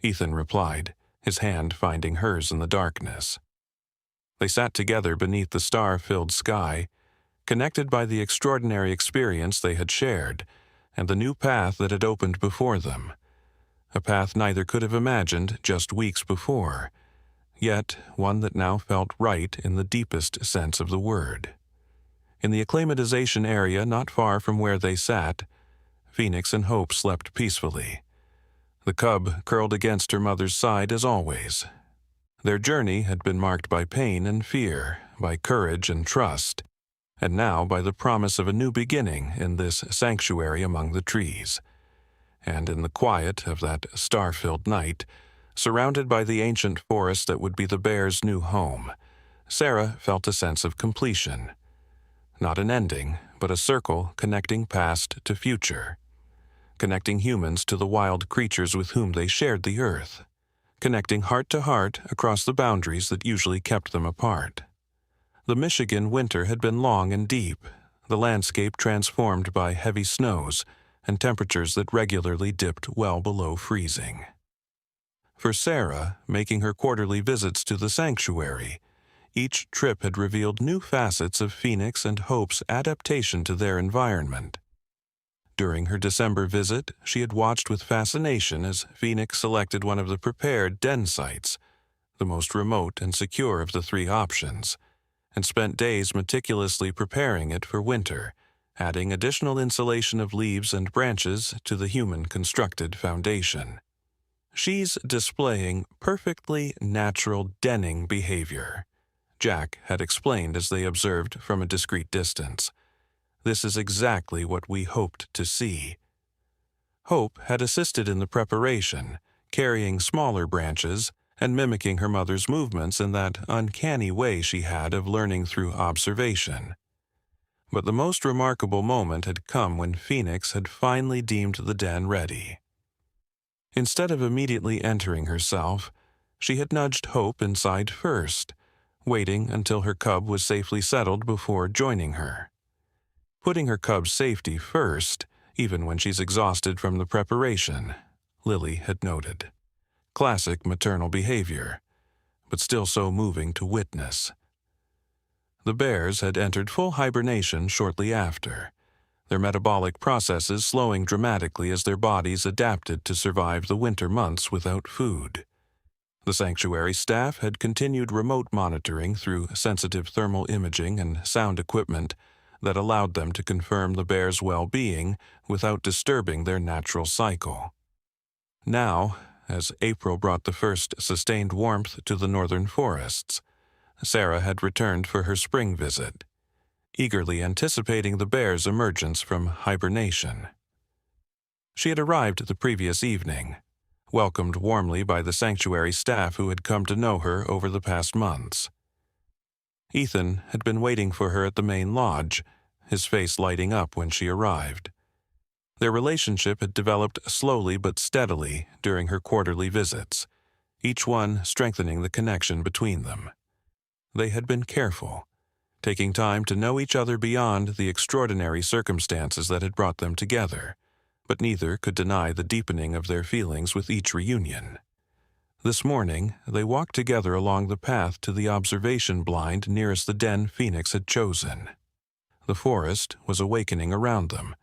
Ethan replied, his hand finding hers in the darkness. They sat together beneath the star-filled sky, connected by the extraordinary experience they had shared and the new path that had opened before them, a path neither could have imagined just weeks before, yet one that now felt right in the deepest sense of the word. In the acclimatization area not far from where they sat, Phoenix and Hope slept peacefully. The cub curled against her mother's side as always. Their journey had been marked by pain and fear, by courage and trust, and now by the promise of a new beginning in this sanctuary among the trees. And in the quiet of that star-filled night, surrounded by the ancient forest that would be the bears' new home, Sarah felt a sense of completion. Not an ending, but a circle connecting past to future. Connecting humans to the wild creatures with whom they shared the earth. Connecting heart to heart across the boundaries that usually kept them apart. The Michigan winter had been long and deep, the landscape transformed by heavy snows and temperatures that regularly dipped well below freezing. For Sarah, making her quarterly visits to the sanctuary, each trip had revealed new facets of Phoenix and Hope's adaptation to their environment. During her December visit, she had watched with fascination as Phoenix selected one of the prepared den sites, the most remote and secure of the three options, and spent days meticulously preparing it for winter, adding additional insulation of leaves and branches to the human-constructed foundation. She's displaying perfectly natural denning behavior, Jack had explained as they observed from a discreet distance. This is exactly what we hoped to see. Hope had assisted in the preparation, carrying smaller branches and mimicking her mother's movements in that uncanny way she had of learning through observation. But the most remarkable moment had come when Phoenix had finally deemed the den ready. Instead of immediately entering herself, she had nudged Hope inside first, waiting until her cub was safely settled before joining her. Putting her cub's safety first, even when she's exhausted from the preparation, Lily had noted. Classic maternal behavior, but still so moving to witness. The bears had entered full hibernation shortly after, their metabolic processes slowing dramatically as their bodies adapted to survive the winter months without food. The sanctuary staff had continued remote monitoring through sensitive thermal imaging and sound equipment that allowed them to confirm the bears' well-being without disturbing their natural cycle. Now, as April brought the first sustained warmth to the northern forests, Sarah had returned for her spring visit, eagerly anticipating the bears' emergence from hibernation. She had arrived the previous evening, welcomed warmly by the sanctuary staff who had come to know her over the past months. Ethan had been waiting for her at the main lodge, his face lighting up when she arrived. Their relationship had developed slowly but steadily during her quarterly visits, each one strengthening the connection between them. They had been careful, taking time to know each other beyond the extraordinary circumstances that had brought them together, but neither could deny the deepening of their feelings with each reunion. This morning, they walked together along the path to the observation blind nearest the den Phoenix had chosen. The forest was awakening around them,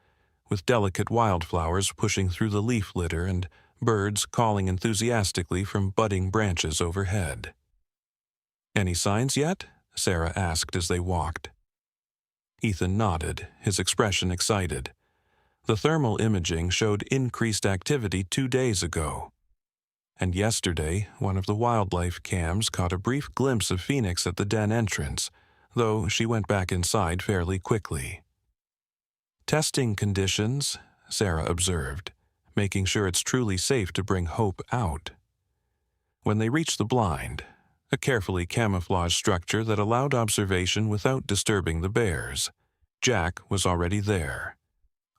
with delicate wildflowers pushing through the leaf litter and birds calling enthusiastically from budding branches overhead. "Any signs yet?" Sarah asked as they walked. Ethan nodded, his expression excited. The thermal imaging showed increased activity 2 days ago. And yesterday, one of the wildlife cams caught a brief glimpse of Phoenix at the den entrance, though she went back inside fairly quickly. "Testing conditions," Sarah observed, making sure it's truly safe to bring Hope out. When they reached the blind, a carefully camouflaged structure that allowed observation without disturbing the bears, Jack was already there,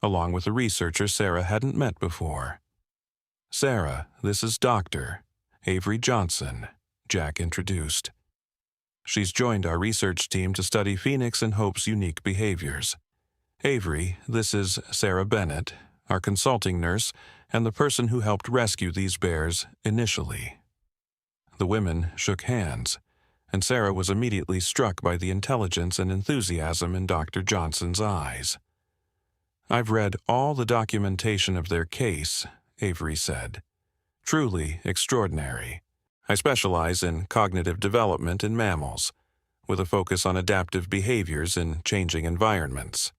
along with a researcher Sarah hadn't met before. "Sarah, this is Dr. Avery Johnson," Jack introduced. "She's joined our research team to study Phoenix and Hope's unique behaviors. Avery, this is Sarah Bennett, our consulting nurse and the person who helped rescue these bears initially." The women shook hands, and Sarah was immediately struck by the intelligence and enthusiasm in Dr. Johnson's eyes. "I've read all the documentation of their case," Avery said. "Truly extraordinary. I specialize in cognitive development in mammals, with a focus on adaptive behaviors in changing environments.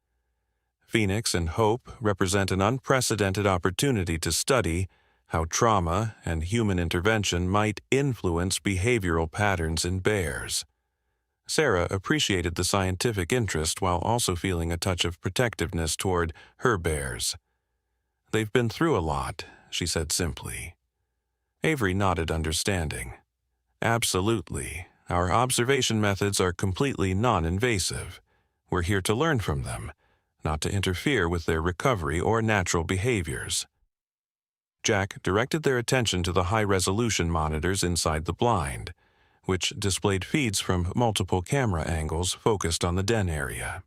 Phoenix and Hope represent an unprecedented opportunity to study how trauma and human intervention might influence behavioral patterns in bears. Sarah appreciated the scientific interest while also feeling a touch of protectiveness toward her bears. "They've been through a lot," she said simply. Avery nodded understanding. "Absolutely. Our observation methods are completely non-invasive. We're here to learn from them, not to interfere with their recovery or natural behaviors." Jack directed their attention to the high-resolution monitors inside the blind, which displayed feeds from multiple camera angles focused on the den area.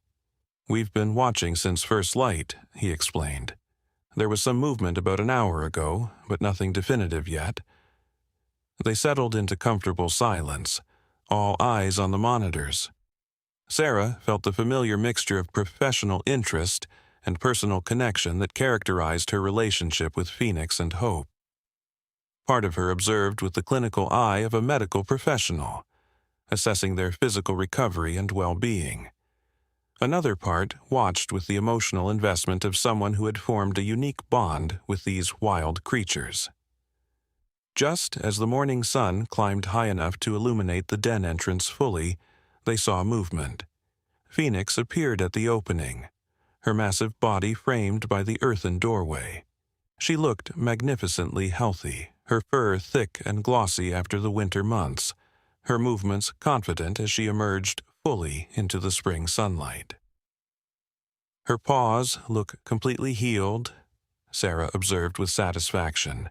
"We've been watching since first light," he explained. "There was some movement about an hour ago, but nothing definitive yet." They settled into comfortable silence, all eyes on the monitors. Sarah felt the familiar mixture of professional interest and personal connection that characterized her relationship with Phoenix and Hope. Part of her observed with the clinical eye of a medical professional, assessing their physical recovery and well-being. Another part watched with the emotional investment of someone who had formed a unique bond with these wild creatures. Just as the morning sun climbed high enough to illuminate the den entrance fully, they saw movement. Phoenix appeared at the opening, her massive body framed by the earthen doorway. She looked magnificently healthy, her fur thick and glossy after the winter months, her movements confident as she emerged fully into the spring sunlight. "Her paws look completely healed," Sarah observed with satisfaction,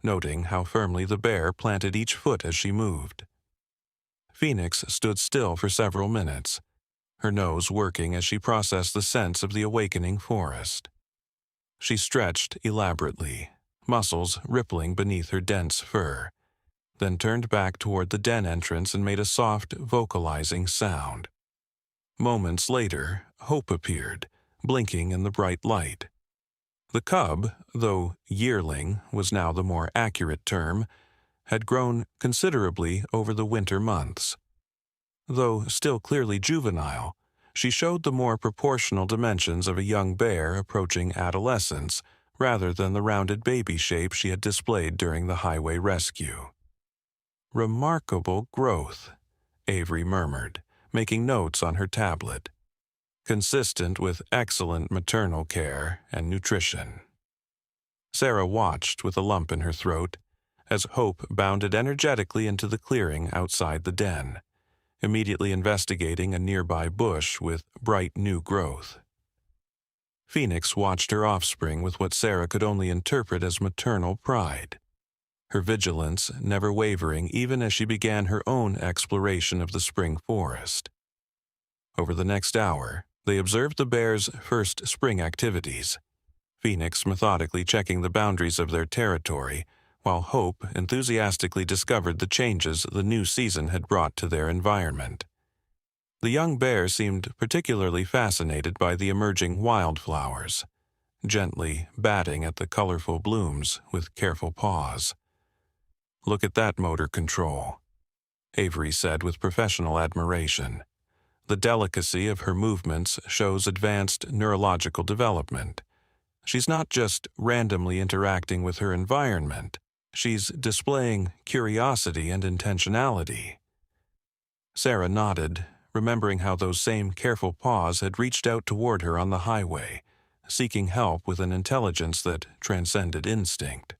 noting how firmly the bear planted each foot as she moved. Phoenix stood still for several minutes, her nose working as she processed the scents of the awakening forest. She stretched elaborately, muscles rippling beneath her dense fur, then turned back toward the den entrance and made a soft, vocalizing sound. Moments later, Hope appeared, blinking in the bright light. The cub, though yearling was now the more accurate term, had grown considerably over the winter months. Though still clearly juvenile, she showed the more proportional dimensions of a young bear approaching adolescence rather than the rounded baby shape she had displayed during the highway rescue. "Remarkable growth," Avery murmured, making notes on her tablet. "Consistent with excellent maternal care and nutrition." Sarah watched with a lump in her throat as Hope bounded energetically into the clearing outside the den, immediately investigating a nearby bush with bright new growth. Phoenix watched her offspring with what Sarah could only interpret as maternal pride, her vigilance never wavering even as she began her own exploration of the spring forest. Over the next hour, they observed the bears' first spring activities, Phoenix methodically checking the boundaries of their territory, while Hope enthusiastically discovered the changes the new season had brought to their environment. The young bear seemed particularly fascinated by the emerging wildflowers, gently batting at the colorful blooms with careful paws. "Look at that motor control," Avery said with professional admiration. "The delicacy of her movements shows advanced neurological development. She's not just randomly interacting with her environment. She's displaying curiosity and intentionality." Sarah nodded, remembering how those same careful paws had reached out toward her on the highway, seeking help with an intelligence that transcended instinct.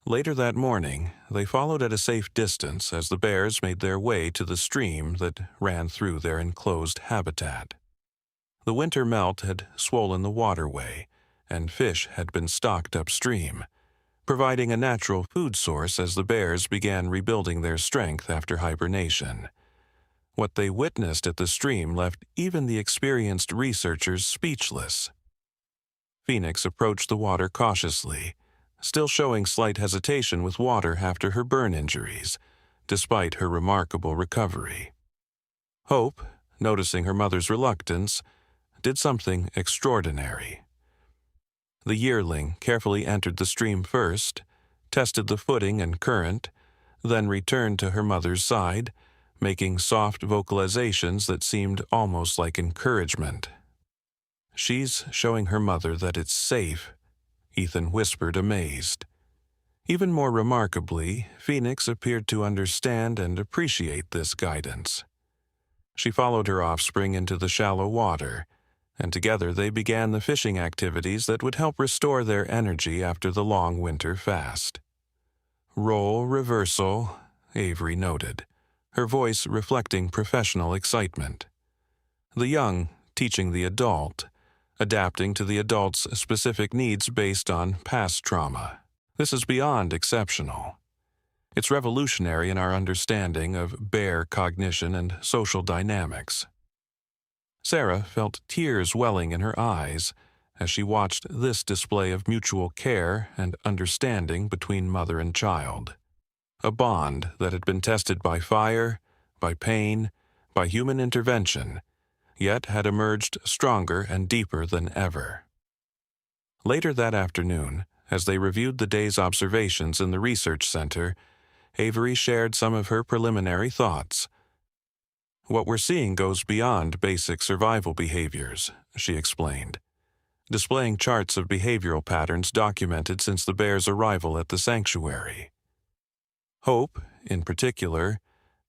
Later that morning, they followed at a safe distance as the bears made their way to the stream that ran through their enclosed habitat. The winter melt had swollen the waterway, and fish had been stocked upstream, providing a natural food source as the bears began rebuilding their strength after hibernation. What they witnessed at the stream left even the experienced researchers speechless. Phoenix approached the water cautiously, still showing slight hesitation with water after her burn injuries, despite her remarkable recovery. Hope, noticing her mother's reluctance, did something extraordinary. The yearling carefully entered the stream first, tested the footing and current, then returned to her mother's side, making soft vocalizations that seemed almost like encouragement. "She's showing her mother that it's safe," Ethan whispered, amazed. Even more remarkably, Phoenix appeared to understand and appreciate this guidance. She followed her offspring into the shallow water, and together they began the fishing activities that would help restore their energy after the long winter fast. "Role reversal," Avery noted, her voice reflecting professional excitement. The young teaching the adult, adapting to the adult's specific needs based on past trauma. This is beyond exceptional. It's revolutionary in our understanding of bear cognition and social dynamics. Sarah felt tears welling in her eyes as she watched this display of mutual care and understanding between mother and child. A bond that had been tested by fire, by pain, by human intervention, yet had emerged stronger and deeper than ever. Later that afternoon, as they reviewed the day's observations in the research center, Avery shared some of her preliminary thoughts. "What we're seeing goes beyond basic survival behaviors," she explained, displaying charts of behavioral patterns documented since the bear's arrival at the sanctuary. Hope, in particular,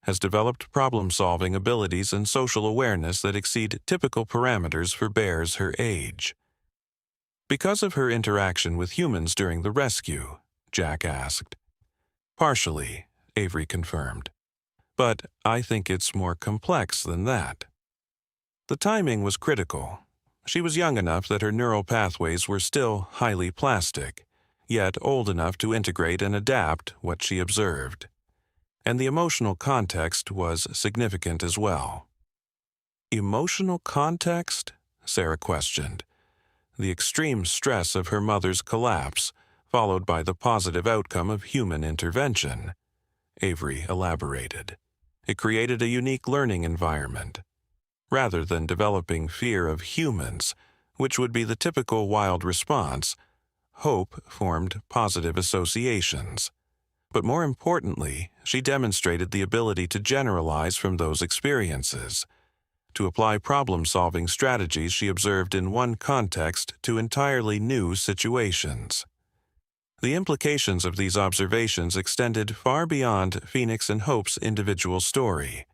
has developed problem-solving abilities and social awareness that exceed typical parameters for bears her age. "Because of her interaction with humans during the rescue?" Jack asked. "Partially," Avery confirmed. "But I think it's more complex than that." The timing was critical. She was young enough that her neural pathways were still highly plastic, yet old enough to integrate and adapt what she observed. And the emotional context was significant as well. "Emotional context?" Sarah questioned. "The extreme stress of her mother's collapse, followed by the positive outcome of human intervention," Avery elaborated. "It created a unique learning environment. Rather than developing fear of humans, which would be the typical wild response, Hope formed positive associations. But more importantly, she demonstrated the ability to generalize from those experiences, to apply problem-solving strategies she observed in one context to entirely new situations. The implications of these observations extended far beyond Phoenix and Hope's individual story.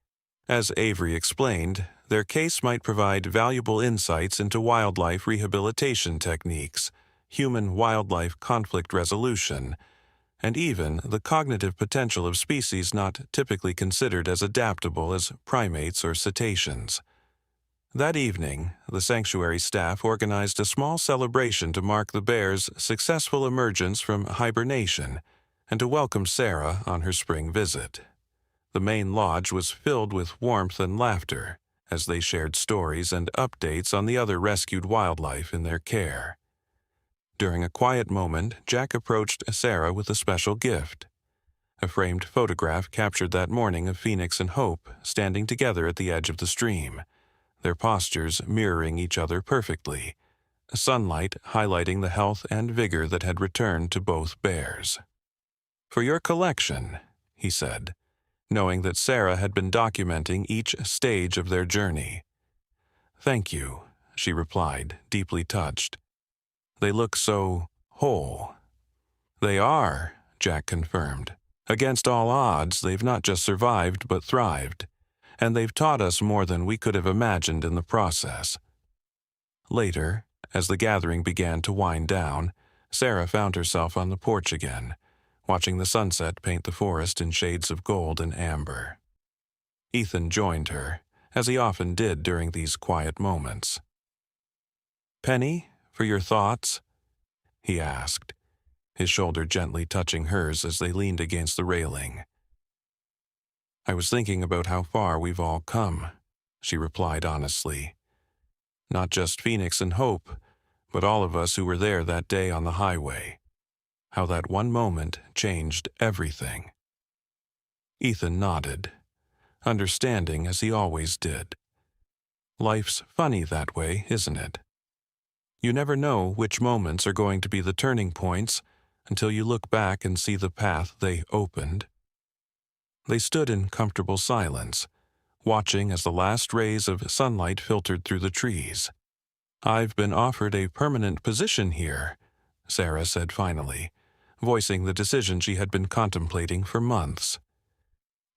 As Avery explained, their case might provide valuable insights into wildlife rehabilitation techniques, human-wildlife conflict resolution, and even the cognitive potential of species not typically considered as adaptable as primates or cetaceans. That evening, the sanctuary staff organized a small celebration to mark the bear's successful emergence from hibernation and to welcome Sarah on her spring visit. The main lodge was filled with warmth and laughter as they shared stories and updates on the other rescued wildlife in their care. During a quiet moment, Jack approached Sarah with a special gift. A framed photograph captured that morning of Phoenix and Hope standing together at the edge of the stream, their postures mirroring each other perfectly, sunlight highlighting the health and vigor that had returned to both bears. "For your collection," he said, knowing that Sarah had been documenting each stage of their journey. "Thank you," she replied, deeply touched. "They look so whole." "They are," Jack confirmed. "Against all odds, they've not just survived but thrived, and they've taught us more than we could have imagined in the process." Later, as the gathering began to wind down, Sarah found herself on the porch again, watching the sunset paint the forest in shades of gold and amber. Ethan joined her, as he often did during these quiet moments. "Penny, for your thoughts?" he asked, his shoulder gently touching hers as they leaned against the railing. "I was thinking about how far we've all come," she replied honestly. "Not just Phoenix and Hope, but all of us who were there that day on the highway. How that one moment changed everything." Ethan nodded, understanding as he always did. Life's funny that way, isn't it? You never know which moments are going to be the turning points until you look back and see the path they opened. They stood in comfortable silence, watching as the last rays of sunlight filtered through the trees. "I've been offered a permanent position here," Sarah said finally, voicing the decision she had been contemplating for months.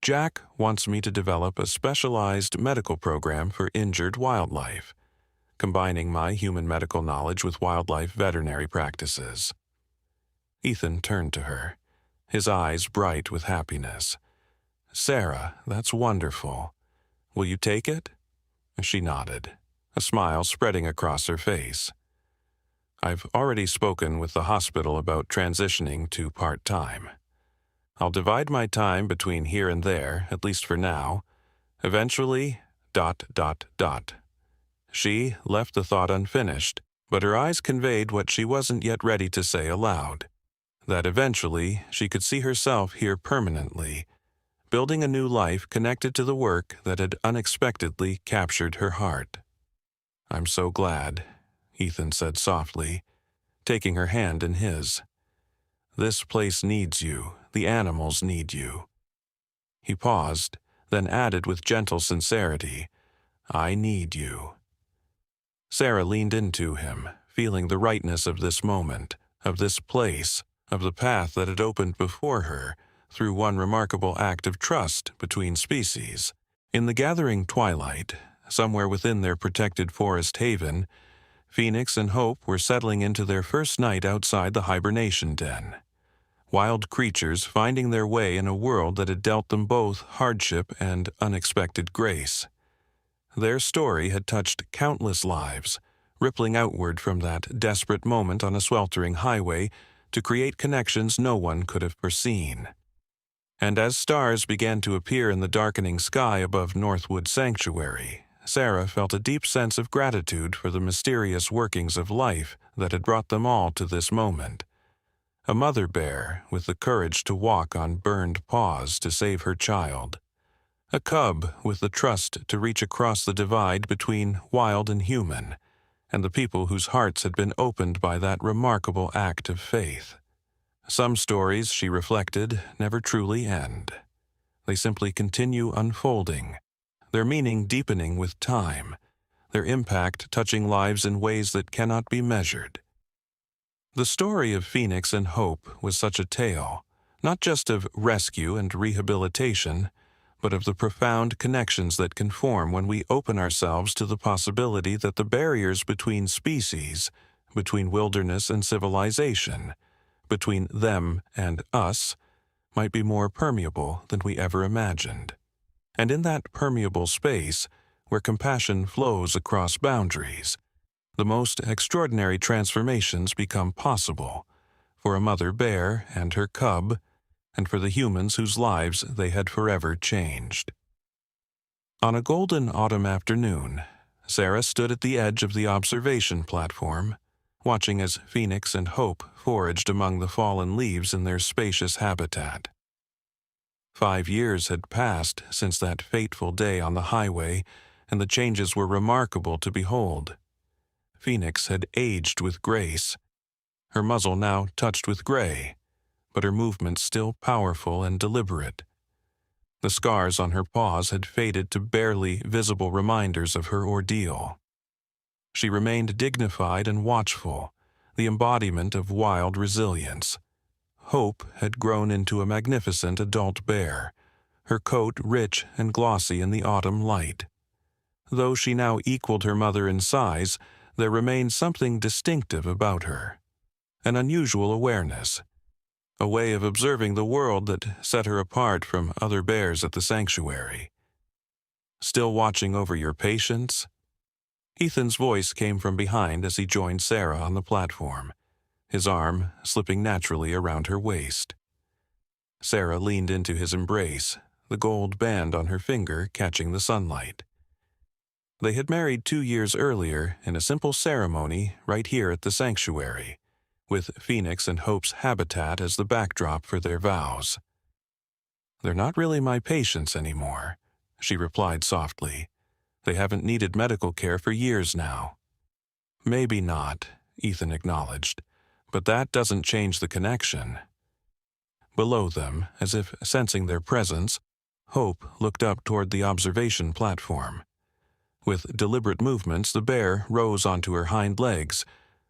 "Jack wants me to develop a specialized medical program for injured wildlife, combining my human medical knowledge with wildlife veterinary practices." Ethan turned to her, his eyes bright with happiness. "Sarah, that's wonderful. Will you take it?" She nodded, a smile spreading across her face. "I've already spoken with the hospital about transitioning to part-time. I'll divide my time between here and there, at least for now. Eventually, ... She left the thought unfinished, but her eyes conveyed what she wasn't yet ready to say aloud. That eventually she could see herself here permanently, building a new life connected to the work that had unexpectedly captured her heart. "I'm so glad," Ethan said softly, taking her hand in his. "This place needs you. The animals need you." He paused, then added with gentle sincerity, "I need you." Sarah leaned into him, feeling the rightness of this moment, of this place, of the path that had opened before her through one remarkable act of trust between species. In the gathering twilight, somewhere within their protected forest haven, Phoenix and Hope were settling into their first night outside the hibernation den. Wild creatures finding their way in a world that had dealt them both hardship and unexpected grace. Their story had touched countless lives, rippling outward from that desperate moment on a sweltering highway to create connections no one could have foreseen. And as stars began to appear in the darkening sky above Northwood Sanctuary, Sarah felt a deep sense of gratitude for the mysterious workings of life that had brought them all to this moment. A mother bear with the courage to walk on burned paws to save her child. A cub with the trust to reach across the divide between wild and human, and the people whose hearts had been opened by that remarkable act of faith. Some stories, she reflected, never truly end. They simply continue unfolding, their meaning deepening with time, their impact touching lives in ways that cannot be measured. The story of Phoenix and Hope was such a tale, not just of rescue and rehabilitation, but of the profound connections that can form when we open ourselves to the possibility that the barriers between species, between wilderness and civilization, between them and us, might be more permeable than we ever imagined. And in that permeable space, where compassion flows across boundaries, the most extraordinary transformations become possible for a mother bear and her cub, and for the humans whose lives they had forever changed. On a golden autumn afternoon, Sarah stood at the edge of the observation platform, watching as Phoenix and Hope foraged among the fallen leaves in their spacious habitat. 5 years had passed since that fateful day on the highway, and the changes were remarkable to behold. Phoenix had aged with grace, her muzzle now touched with gray, but her movements still powerful and deliberate. The scars on her paws had faded to barely visible reminders of her ordeal. She remained dignified and watchful, the embodiment of wild resilience. Hope had grown into a magnificent adult bear, her coat rich and glossy in the autumn light. Though she now equaled her mother in size, there remained something distinctive about her, an unusual awareness, a way of observing the world that set her apart from other bears at the sanctuary. "Still watching over your patients?" Ethan's voice came from behind as he joined Sarah on the platform, his arm slipping naturally around her waist. Sarah leaned into his embrace, the gold band on her finger catching the sunlight. They had married 2 years earlier in a simple ceremony right here at the sanctuary, with Phoenix and Hope's habitat as the backdrop for their vows. "They're not really my patients anymore," she replied softly. "They haven't needed medical care for years now." "Maybe not," Ethan acknowledged, "but that doesn't change the connection." Below them, as if sensing their presence, Hope looked up toward the observation platform. With deliberate movements, the bear rose onto her hind legs,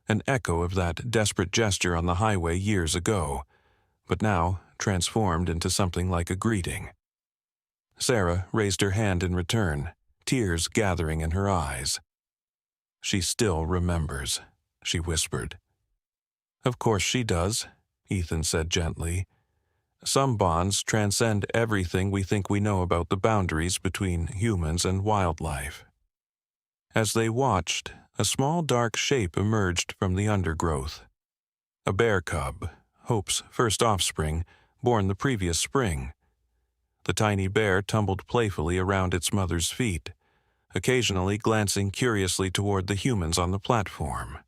an echo of that desperate gesture on the highway years ago, but now transformed into something like a greeting. Sarah raised her hand in return, tears gathering in her eyes. "She still remembers," she whispered. "Of course she does," Ethan said gently. "Some bonds transcend everything we think we know about the boundaries between humans and wildlife." As they watched, a small dark shape emerged from the undergrowth. A bear cub, Hope's first offspring, born the previous spring. The tiny bear tumbled playfully around its mother's feet, occasionally glancing curiously toward the humans on the platform.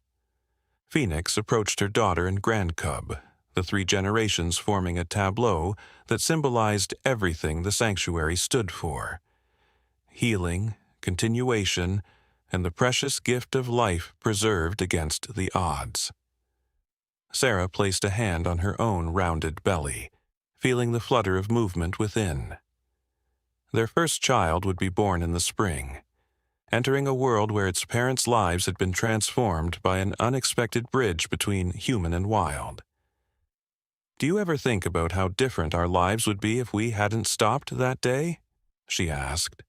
Phoenix approached her daughter and grandcub, the three generations forming a tableau that symbolized everything the sanctuary stood for: healing, continuation, and the precious gift of life preserved against the odds. Sarah placed a hand on her own rounded belly, feeling the flutter of movement within. Their first child would be born in the spring, entering a world where its parents' lives had been transformed by an unexpected bridge between human and wild. "Do you ever think about how different our lives would be if we hadn't stopped that day?" she asked.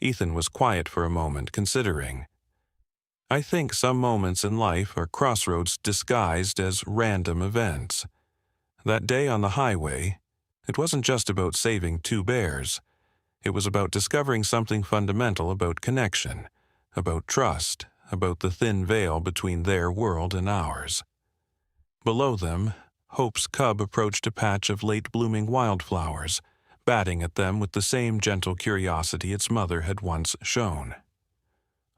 Ethan was quiet for a moment, considering. "I think some moments in life are crossroads disguised as random events. That day on the highway, it wasn't just about saving two bears. It was about discovering something fundamental about connection, about trust, about the thin veil between their world and ours." Below them, Hope's cub approached a patch of late-blooming wildflowers, batting at them with the same gentle curiosity its mother had once shown.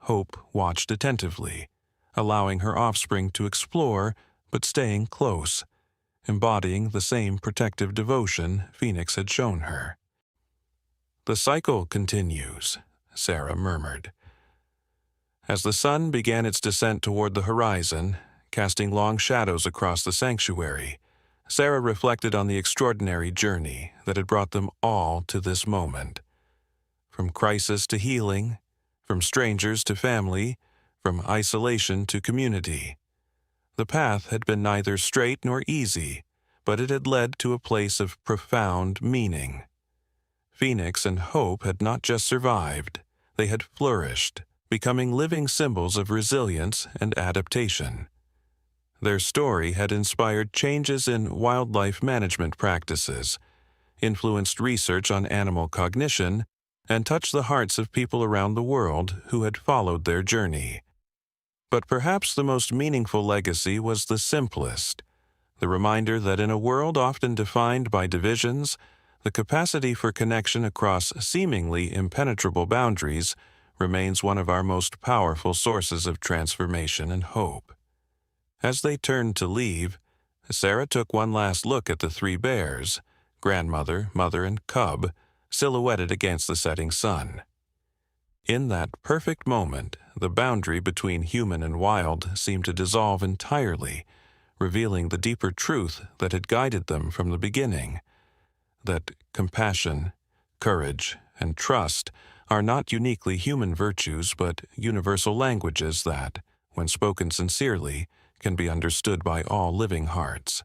Hope watched attentively, allowing her offspring to explore, but staying close, embodying the same protective devotion Phoenix had shown her. "The cycle continues," Sarah murmured. As the sun began its descent toward the horizon, casting long shadows across the sanctuary, Sarah reflected on the extraordinary journey that had brought them all to this moment. From crisis to healing, from strangers to family, from isolation to community. The path had been neither straight nor easy, but it had led to a place of profound meaning. Phoenix and Hope had not just survived, they had flourished, becoming living symbols of resilience and adaptation. Their story had inspired changes in wildlife management practices, influenced research on animal cognition, and touched the hearts of people around the world who had followed their journey. But perhaps the most meaningful legacy was the simplest, the reminder that in a world often defined by divisions, the capacity for connection across seemingly impenetrable boundaries remains one of our most powerful sources of transformation and hope. As they turned to leave, Sarah took one last look at the three bears, grandmother, mother, and cub, silhouetted against the setting sun. In that perfect moment, the boundary between human and wild seemed to dissolve entirely, revealing the deeper truth that had guided them from the beginning, that compassion, courage, and trust are not uniquely human virtues but universal languages that, when spoken sincerely, can be understood by all living hearts.